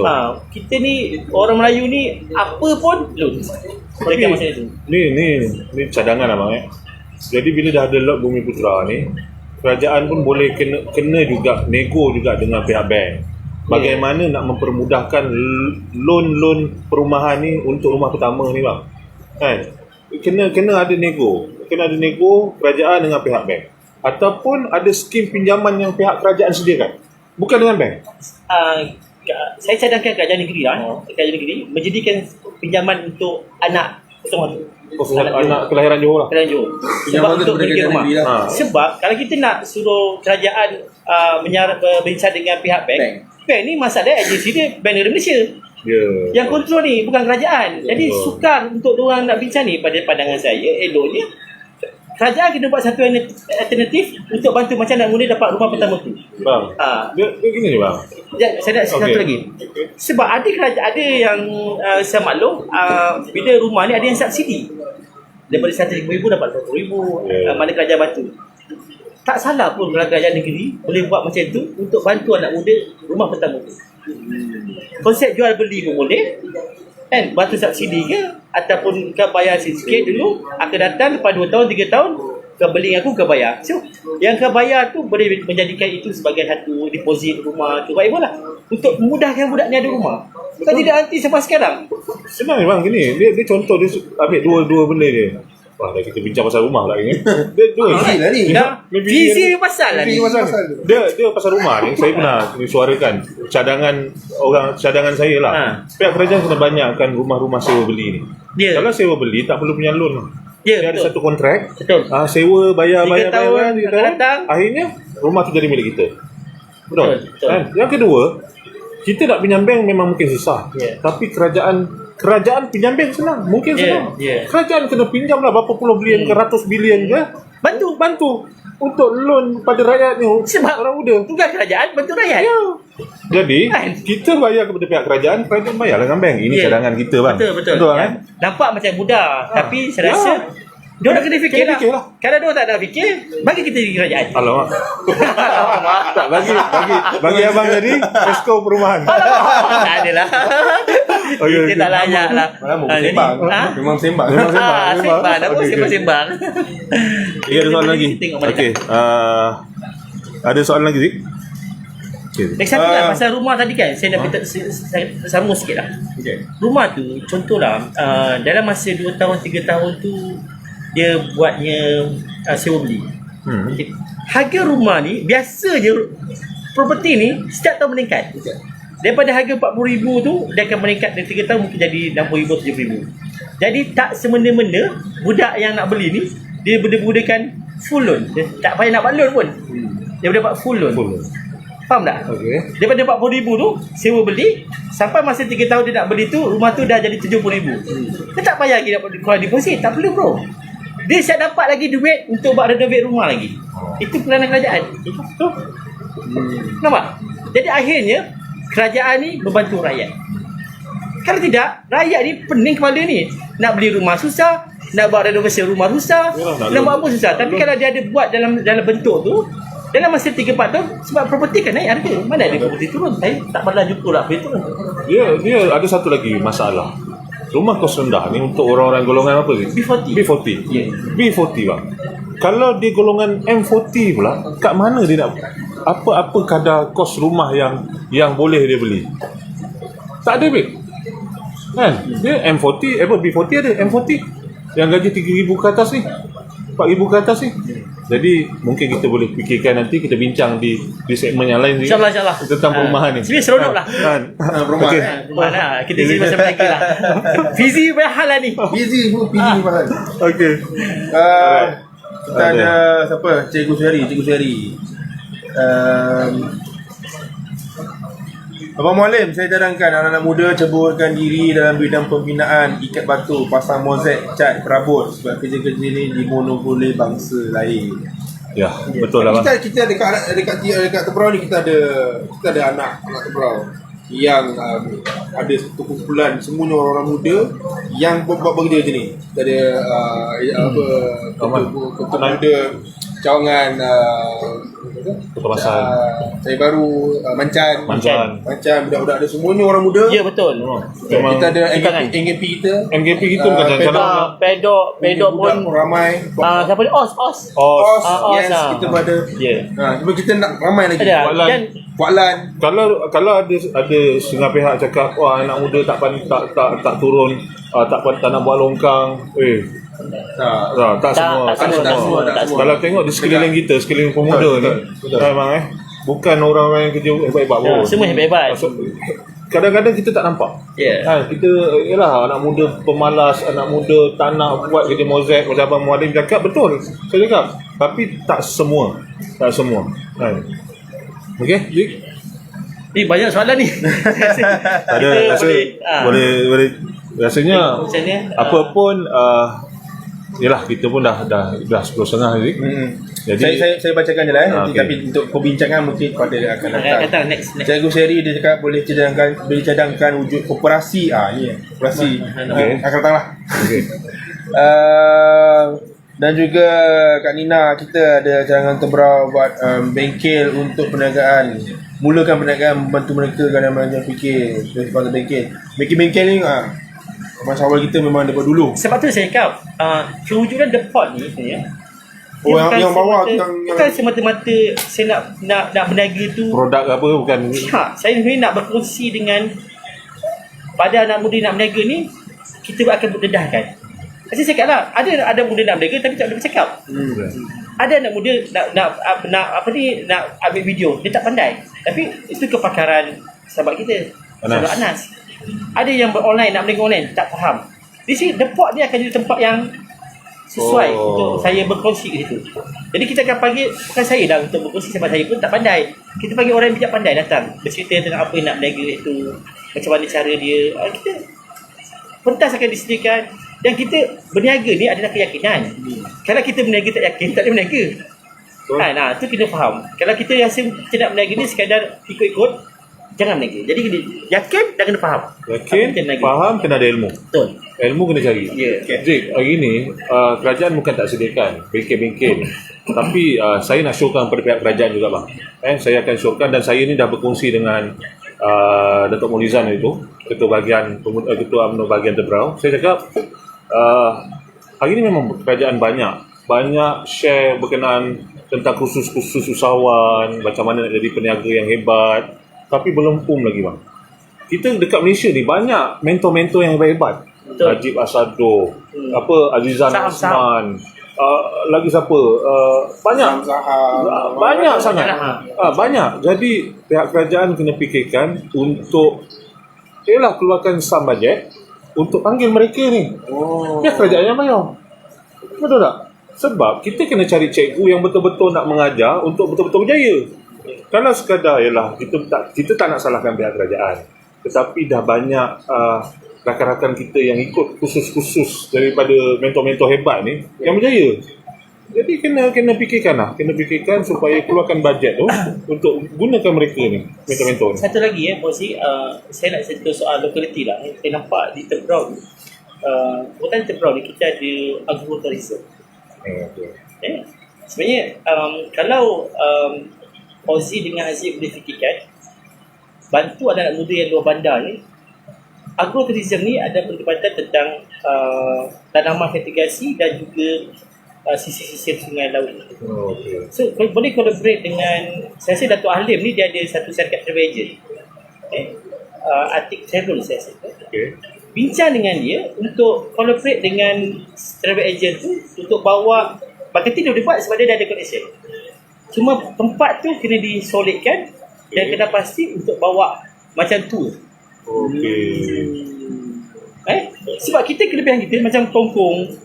Kita ni orang Melayu ni apa pun loan. Tapi Masalah tu. ni cadangan abang Jadi bila dah ada lot Bumi Putra ni, kerajaan pun boleh kena juga nego juga dengan pihak bank. Bagaimana nak mempermudahkan loan perumahan ni untuk rumah pertama ni bang. Kan? Kena ada nego. Kena ada nego kerajaan dengan pihak bank. Ataupun ada skim pinjaman yang pihak kerajaan sediakan. Bukan dengan bank. Saya cadangkan kerajaan negeri kerajaan negeri menjadikan pinjaman untuk anak kosong Anak kelahiran Johor lah. Kerajaan Johor. Sebab untuk beli rumah. Sebab kalau kita nak suruh kerajaan berbincang dengan pihak bank ni masalah agensi dia Bank Negara Malaysia. Yang kontrol ni bukan kerajaan. Jadi sukar untuk orang nak bincang ni. Pada pandangan saya, eloknya kerajaan kena buat satu alternatif untuk bantu macam nak mula dapat rumah pertama tu. Bang, dia gini ni bang. Saya nak satu lagi. Sebab ada kerajaan, ada yang saya maklum bila rumah ni ada yang subsidi. Daripada 150,000 dapat 20,000. Mana kerajaan bantu. Tak salah pun kalau kerajaan negeri boleh buat macam tu untuk bantu anak muda rumah pertama tu. Konsep jual beli pun boleh. Kan, bantu subsidi ke ataupun kau bayar sikit dulu, akan datang lepas 2 tahun 3 tahun kau beli dengan aku, kau bayar. So yang kau bayar tu boleh menjadikan itu sebagai satu deposit rumah tu, baik lah untuk memudahkan budak ni ada rumah. Kau tidak nanti sampai sekarang. Senang bang gini. Dia contoh dia ambil dua benda dia. Wah, dah kita bincang pasal rumah lah ini. Dia dua. Visi pasal lah ni. Dia pasal rumah ni saya pernah suarakan cadangan saya lah. Pihak kerajaan kena banyakkan rumah-rumah sewa beli ni. Kalau sewa beli tak perlu punya loan. Dia ada satu kontrak. Sewa bayar 3 tahun. Akhirnya rumah tu jadi milik kita. Betul. Yang kedua, kita nak pinjam bank memang mungkin susah. Tapi kerajaan pinjam bank senang. Mungkin senang. Kerajaan kena pinjam lah berapa puluh bilion ke ratus bilion ke. Bantu untuk loan pada rakyat ni. Sebab orang muda. bukan kerajaan, bantu rakyat. Jadi kita bayar kepada pihak kerajaan bayar dengan bank. Ini cadangan kita bang. Betul kan? Nampak macam mudah. Tapi saya rasa dia nak kena fikir lah. Kalau dia tak nak fikir, bagi kita di kerajaan. Alamak. Tak bagi abang jadi esko perumahan. Tak adalah. Kita tak layak lah. Memang sembang. Sembang. Apa sembang-sembang? Ada soalan lagi? Okey. Ada soalan lagi, Zik? Next satu lah pasal rumah tadi kan. Saya nak sambung sikit lah. Rumah tu contohlah dalam masa 2 tahun 3 tahun tu dia buatnya sewa beli. Harga rumah ni biasa je, property ni setiap tahun meningkat. Daripada harga 40,000 tu dia akan meningkat dari 3 tahun mungkin jadi 60,000 70,000. Jadi tak semena-mena budak yang nak beli ni dia benda-gunakan full loan. Dia tak payah nak buat loan pun. dapat full loan. Faham tak? Okey. Daripada 40,000 tu sewa beli, sampai masa 3 tahun dia nak beli tu, rumah tu dah jadi 70,000. Dia tak payah lagi dapat keluar deposit, tak perlu bro. Dia siap dapat lagi duit untuk buat renovate rumah lagi. Itu peranan kerajaan. Betul. Nampak? Jadi akhirnya kerajaan ni membantu rakyat. Kalau tidak, rakyat ni pening kepala ni. Nak beli rumah susah, nak buat renovasi rumah susah, Yalah, nak buat apa susah. Tapi kalau dia ada buat dalam bentuk tu, dalam masa 3-4 tahun, sebab properti kan naik harga. Mana ada properti turun? Saya tak pernah jumpa lah apa itu. Dia ada satu lagi masalah. Rumah kos rendah ni untuk orang-orang golongan apa ni? B40. B40. Ya. B40 bang. Kalau dia golongan M40 pula, kat mana dia nak apa kadar kos rumah yang boleh dia beli? Tak ada babe. Kan? Dia M40, B40 ada M40 yang gaji 3,000 ke atas ni. 4,000 ke atas ni. Jadi mungkin kita boleh fikirkan nanti kita bincang di segmen yang lain InsyaAllah. tentang perumahan ni. Sebenarnya seronok lah. Perumahan. Okey. Rumah lah. Kita sini macam lagi lah. Fizi mahal lah ni. Busy pun busy mahal. Okey. Kita ada siapa? Cikgu Syari. Abang Mualim, saya cadangkan anak-anak muda ceburkan diri dalam bidang pembinaan ikat batu, pasang mozaik, cat, perabot sebab kerja-kerja ni dimonopoli bangsa lain. Ya, betul lah bang. Kita dekat Tebrau ni kita ada anak Tebrau yang ada satu kumpulan semuanya orang-orang muda yang buat bekerja macam ni. Kita ada ketua muda cawangan Kota Pasal. saya baru Mancan budak-budak ada semuanya orang muda. Ya betul. Memang Kita ada Bukan, MGP kita. MGP kita bukan jalan-jalan. Pedok budak pun ramai. siapa ni? Os. Os, Os, yes, ah. kita pun ada. Ya. Cuma kita nak ramai lagi. Ada. Kuala- Dan Puak Lan. Kalau ada setengah pihak cakap wah anak muda tak turun tak nak buat longkang. Tak semua. tak semua. Kalau tengok di sekeliling kita, sekeliling pemuda ni, memang bukan orang-orang yang kerja hebat-hebat Ya, pun. semua hebat-hebat. Kadang-kadang kita tak nampak. Ya. Kita yalah anak muda pemalas, anak muda tak nak buat kerja mozaik macam Abang Muadim cakap, betul. Saya cakap, tapi tak semua. Kan. Okey, Dik. Ni banyak soalan ni. Ada Kita rasa boleh rasanya Macam ni, apa pun yalah kita pun dah 10.30 Dik. Jadi Saya bacakan je lah nanti, okey. tapi untuk perbincangan mungkin pada akan datang. Datang next. Cikgu Syari dia cakap boleh cadangkan wujud koperasi. Ni koperasi. Okey. Akan datang lah. okey. Dan juga Kak Nina, kita ada cadangan Tebrau buat bengkel untuk perniagaan. Mulakan perniagaan, membantu mereka dalam macam fikir sebagai bengkel. Bengkel ni masa awal kita memang daripada dulu. Sebab tu saya cakap kewujudan depot ni sebenarnya Oh, dia yang bukan bawah semata- yang- bukan semata-mata saya nak berniaga tu. Produk apa bukan Tak, saya sebenarnya nak berkongsi dengan pada anak muda nak berniaga ni, kita akan berdedahkan. Macam saya cakap lah, ada muda nak berniaga tapi tak boleh bercakap. Ada anak muda nak ambil video, dia tak pandai. Tapi itu kepakaran sahabat kita, sahabat Anas. Ada yang online, nak berniaga online, tak faham. Di sini depot dia akan jadi tempat yang sesuai untuk saya berkongsi di situ. Jadi kita akan panggil, bukan saya dah untuk berkongsi sebab saya pun tak pandai. Kita panggil orang yang bijak pandai datang, bercerita tentang apa yang nak berniaga itu, macam mana cara dia. Kita pentas akan disediakan. Dan kita berniaga ni adalah keyakinan. Kalau kita berniaga tak yakin, tak boleh berniaga. Tu kena faham. Kalau kita rasa kita nak berniaga ni sekadar ikut-ikut, jangan berniaga. Jadi yakin dan kena faham. yakin, faham, kena ada ilmu. Betul. Ilmu kena cari. Ya. Zik, hari ni kerajaan bukan tak sediakan bengkel-bengkel. Tapi saya nak syorkan pada pihak kerajaan juga bang. Saya akan syorkan dan saya ni dah berkongsi dengan Datuk Maulizan itu, ketua UMNO bahagian Tebrau. Saya cakap hari ni memang kerajaan banyak share berkenaan tentang kursus-kursus usahawan, macam mana nak jadi peniaga yang hebat. Tapi belum lagi bang. Kita dekat Malaysia ni banyak mentor-mentor yang hebat-hebat. Najib Asado, Azizan Osman, lagi siapa? Banyak sangat. Banyak. Jadi pihak kerajaan kena fikirkan untuk keluarkan sum bajet untuk panggil mereka ni. Pihak kerajaan yang bayar. Betul tak? Sebab kita kena cari cikgu yang betul-betul nak mengajar untuk betul-betul berjaya. Kalau sekadar ialah kita tak nak salahkan pihak kerajaan, tetapi dah banyak rakan-rakan kita yang ikut kursus-kursus daripada mentor-mentor hebat ni yang berjaya. Jadi kena fikirkan supaya keluarkan bajet tu untuk gunakan mereka ni, mentor-mentor ni. Satu lagi Bosi, saya nak sentuh soal lokaliti lah. Saya nampak di Tebrau, hutan Tebrau ni kita ada agrotourism. Sebenarnya kalau Fauzi dengan Aziz boleh fikirkan, bantu anak-anak muda yang luar bandar ni, agrotourism ni ada perdebatan tentang tanaman fertigasi dan juga sisir-sisir sungai laut. So boleh collaborate dengan, saya rasa Datuk Halim ni dia ada satu syarikat travel agent, Atik Travel saya rasa. Bincang dengan dia untuk collaborate dengan travel agent tu untuk bawa marketing. Dia boleh buat sebab dia dah ada connection. Cuma tempat tu kena disolidkan dan kena pasti untuk bawa macam tu. Sebab kita kelebihan kita macam Tongkong,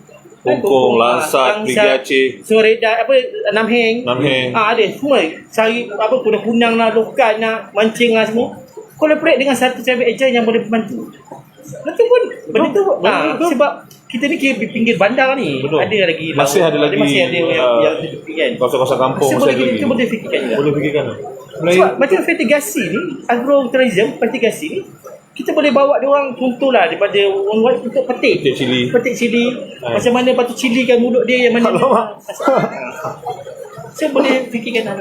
Langsat, Perigi Aceh, Sungai Redak, Nam Heng. Ada semua cari kuda punang lah, lokal lah, mancing lah semua. Collaborate dengan satu travel agent yang boleh membantu. Betul pun benda tu sebab kita ni kira pinggir bandar ni. Betul. Ada lagi masih ada yang tepi kan. Kawasan-kawasan kampung masih ada lagi. Kita boleh fikirkan juga. Boleh fikirkan. Sebab macam fertigasi ni, agrotourism, fertigasi ni, kita boleh bawa dia orang contohlah daripada orang luar untuk petik cili. Macam mana patut cilikan mulut dia, yang mana. So boleh fikirkan.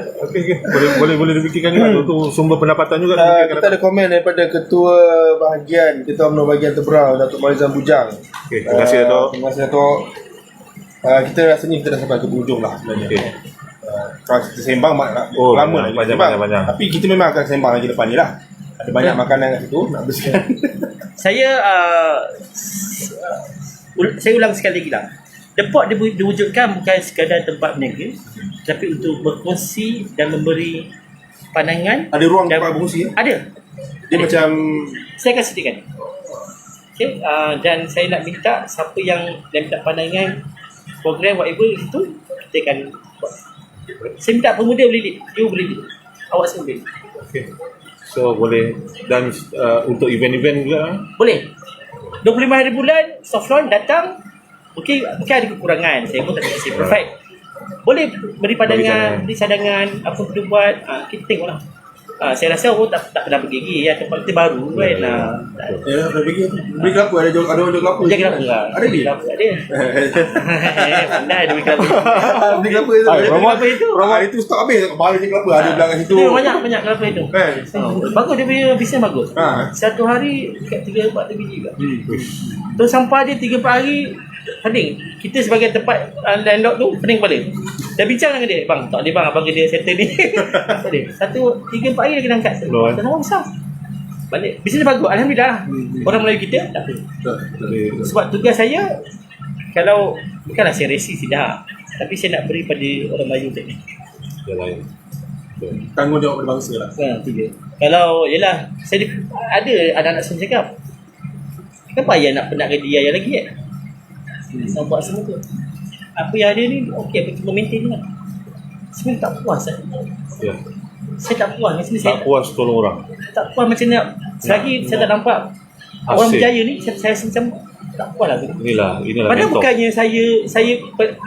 Boleh difikirkan juga. Itu sumber pendapatan juga. Kita ada komen daripada Ketua UMNO bahagian Tebrau, Datuk Marizan Bujang. Terima kasih Datuk. Terima kasih Datuk. Kita rasanya kita dah sampai ke penghujung lah sebenarnya. Kalau kita sembang lama lagi banyak. Tapi kita memang akan sembang lagi depan ni lah. Ada banyak makanan kat situ nak bersihkan. Saya ulang sekali lagi lah. Depot diwujudkan bukan sekadar tempat berniaga, tapi untuk berkongsi dan memberi pandangan. Ada ruang tempat berkongsi? Ada. Dia macam, saya akan sediakan. Okay, dan saya nak minta siapa yang minta pandangan program whatever itu, kita akan buat. Saya minta pemuda boleh lead, you boleh lead, awak semua boleh. Okay. So boleh. Dan untuk event-event juga boleh. 25 hari bulan soft launch datang. Mungkin ada kekurangan, saya pun tak kasi perfect. Boleh beri pandangan, beri cadangan, apa perlu buat, kita tengoklah. Saya rasa orang tak pernah pergi ya, tempat kita baru kan. Ya, dah pergi. Beri kelapa, ada orang jual kelapa. Dia kelapa lah. Ada dia? Ada. Pandai ada beri kelapa. Beri kelapa itu. Kelapa itu. Itu stok habis, balik je kelapa ada belakang situ. Banyak kelapa itu. Bagus, dia punya bisnes bagus. Satu hari dekat 3-4 biji juga. Tu sampah dia 3-4 hari pening. Kita sebagai tempat landlord tu pening kepala. Dah bincang dengan dia, bang, tak boleh bang, abang dia settle ni. Tak boleh. 3-4 hari dia kena angkat. Tanaman besar. Balik. Bisnes bagus, alhamdulillah. Orang Melayu kita tak apa. Sebab tugas saya, kalau bukanlah saya racist, tidak, tapi saya nak beri pada orang Melayu tadi. Tanggungjawab pada bangsa lah. Tiga. Kalau yalah, saya ada anak-anak saya cakap, kenapa ayah nak penatkan dia lagi kan? Nak buat semua tu. Apa yang ada ni okey, apa cuma maintain je lah. Sebenarnya tak puas saya. Saya tak puas macam ni. Tak puas tolong orang. Tak puas macam nak. Selagi saya tak nampak orang berjaya ni, saya rasa macam tak puas lah. Inilah padahal bukannya saya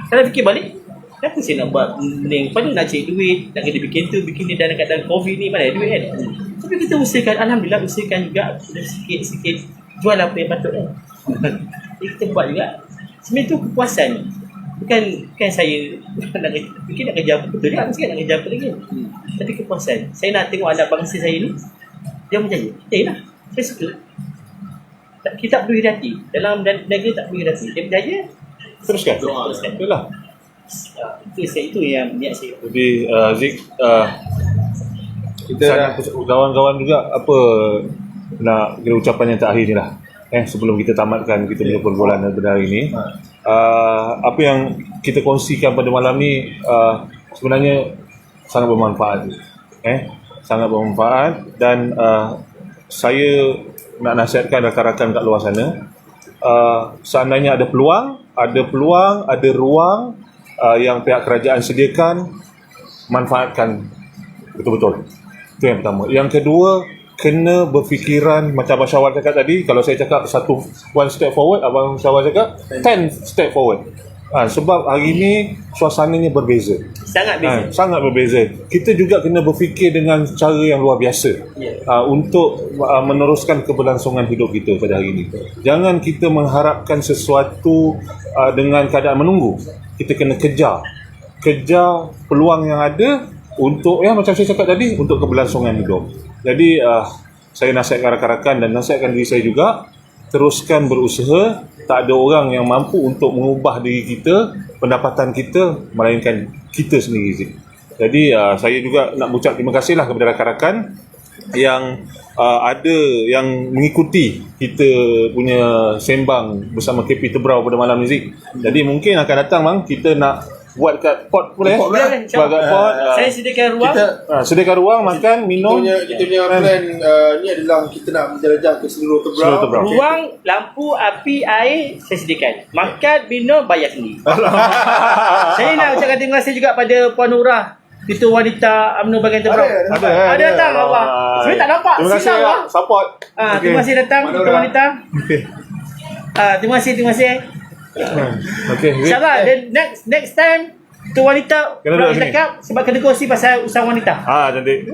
kalau fikir balik, kenapa saya nak buat benda, padahal nak cari duit, nak kena bikin tu, bikin ni, dan keadaan COVID ni mana ada duit kan. Tapi kita usahakan, alhamdulillah usahakan juga sikit-sikit jual apa yang patut kan. Kita buat juga. Sebenarnya tu kepuasan. Bukan saya nak kerja apa betul dia, mesti nak kerja apa lagi. Tapi kepuasan. Saya nak tengok anak bangsa saya ni dia berjaya. Lah. Saya suka. Kita tak perlu hati. Dalam negara tak perlu hati. Dia berjaya, teruskan. Itulah. Itu yang niat saya. Jadi Zik, kita kawan-kawan juga apa nak kira ucapan yang terakhir ni lah. Sebelum kita tamatkan kita punya perbualan pada hari ini, apa yang kita kongsikan pada malam ni sebenarnya sangat bermanfaat. Sangat bermanfaat, dan saya nak nasihatkan rakan-rakan kat luar sana, seandainya ada peluang, ada ruang, yang pihak kerajaan sediakan, manfaatkan betul-betul. Itu yang pertama. Yang kedua, kena berfikiran macam Abang Syawal cakap tadi. Kalau saya cakap one step forward, Abang Syawal cakap 10 step forward. Sebab hari ini suasananya berbeza. Sangat beza. Sangat berbeza. Kita juga kena berfikir dengan cara yang luar biasa untuk meneruskan keberlangsungan hidup kita pada hari ini. Jangan kita mengharapkan sesuatu dengan keadaan menunggu. Kita kena kejar peluang yang ada untuk, macam saya cakap tadi, untuk keberlangsungan hidup. Jadi saya nasihatkan rakan-rakan dan nasihatkan diri saya juga, teruskan berusaha. Tak ada orang yang mampu untuk mengubah diri kita, pendapatan kita, melainkan kita sendiri. Jadi saya juga nak ucap terima kasihlah kepada rakan-rakan yang ada yang mengikuti kita punya sembang bersama KP Tebrau pada malam ni. Jadi mungkin akan datang bang, kita nak buat kat pot boleh? Buat kat pot. Saya sediakan ruang. Sediakan ruang, makan, minum. Kita punya plan ni adalah kita nak menjelajah ke seluruh Tebrau. Ruang, lampu, api, air saya sediakan. Makan, minum, bayar sendiri. Saya nak ucapkan terima kasih juga pada Puan Nurah, Itu wanita UMNO bahagian Tebrau. Ada datang Allah. Sebenarnya tak nampak. Terima kasih ya, support. Terima kasih datang Itu wanita. Terima kasih. Okey. InsyaAllah next time tu wanita pula cakap sebab kena kongsi pasal usaha wanita. Cantik.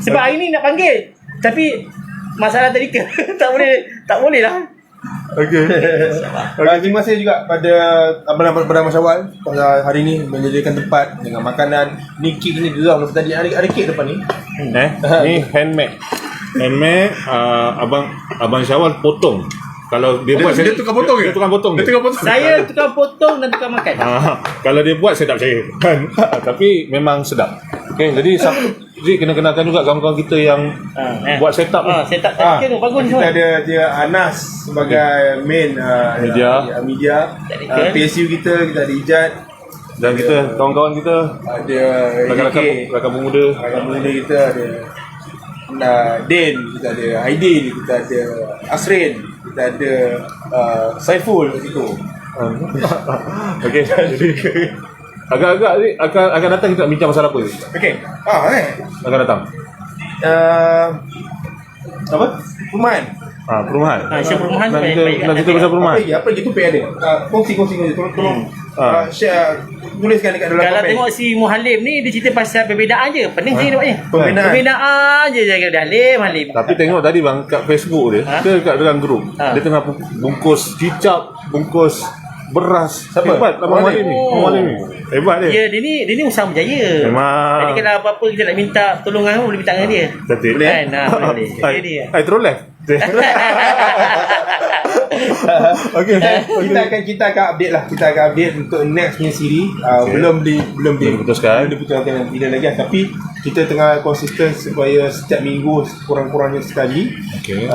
Sebab hari ni nak panggil tapi masalah tadika tak boleh lah. Okey. Terima kasih juga pada Abang Syawal pada hari ni menyediakan tempat dengan makanan. Ni kek ni geram tadi. Ada kek depan ni. Ni handmade. Abang Syawal potong. Kalau dia buat dia tukang potong ke? Dia tukang potong. Saya tukang potong dan tukang makan. Kalau dia buat saya tak percaya. Tapi memang sedap. Okey, jadi Zik kena kenalkan juga kawan-kawan kita yang buat setup. Setup tadi bagus kita ada dia Anas sebagai main media. PSU kita ada Ijat dan kita kawan-kawan kita ada rakan-rakan pemuda. Kita ada Din, kita ada Aidil, kita ada Asrin, kita ada Saiful kat situ. Okey, jadi agak-agak ni akan datang kita bincang pasal apa ni? Okey. Akan datang. Apa? Perumahan. Perumahan. Isu perumahan nak kita pasal perumahan. Apa lagi tu ada. Kongsi tolong share, tuliskan dekat dalam komen. Kalau tengok si Muhalim ni dia cerita pasal perbezaan je. Pening saya nampaknya. Perbezaan je jaga Halim. Tapi tengok tadi bang kat Facebook dia, kat dalam grup, dia tengah bungkus kicap, bungkus beras. Siapa? Hebat Abang Muhalim ni. Hebat dia. Dia ni usaha berjaya. Memang. Jadi kalau apa-apa kita nak minta tolongan boleh minta dengan dia. Cantik. Boleh kan? Boleh. Dia. Terus left. Okey. Kita akan update lah. Kita akan update untuk next punya siri. Belum diputuskan tidak lagi, tapi kita tengah konsisten supaya setiap minggu kurang-kurangnya sekali. Okey.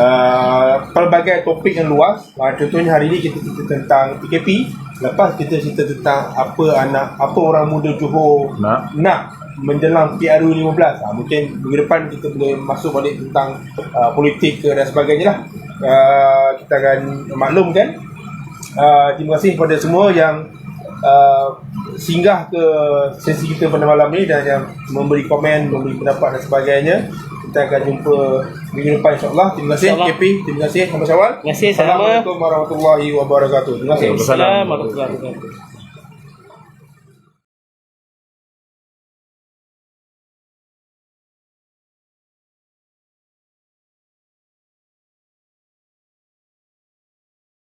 Pelbagai topik yang luas. Contohnya hari ini kita cerita tentang PKP. Lepas kita cerita tentang apa orang muda Johor nak menjelang PRU 15. Mungkin minggu depan kita boleh masuk balik tentang politik dan sebagainya lah. Kita akan maklumkan. Terima kasih kepada semua yang singgah ke sesi kita pada malam ni dan yang memberi komen, memberi pendapat dan sebagainya. Kita akan jumpa minggu depan insyaAllah. Terima kasih KP. Terima kasih Abang Syawal. Terima kasih. Assalamualaikum warahmatullahi wabarakatuh. Terima kasih. Assalamualaikum warahmatullahi wabarakatuh.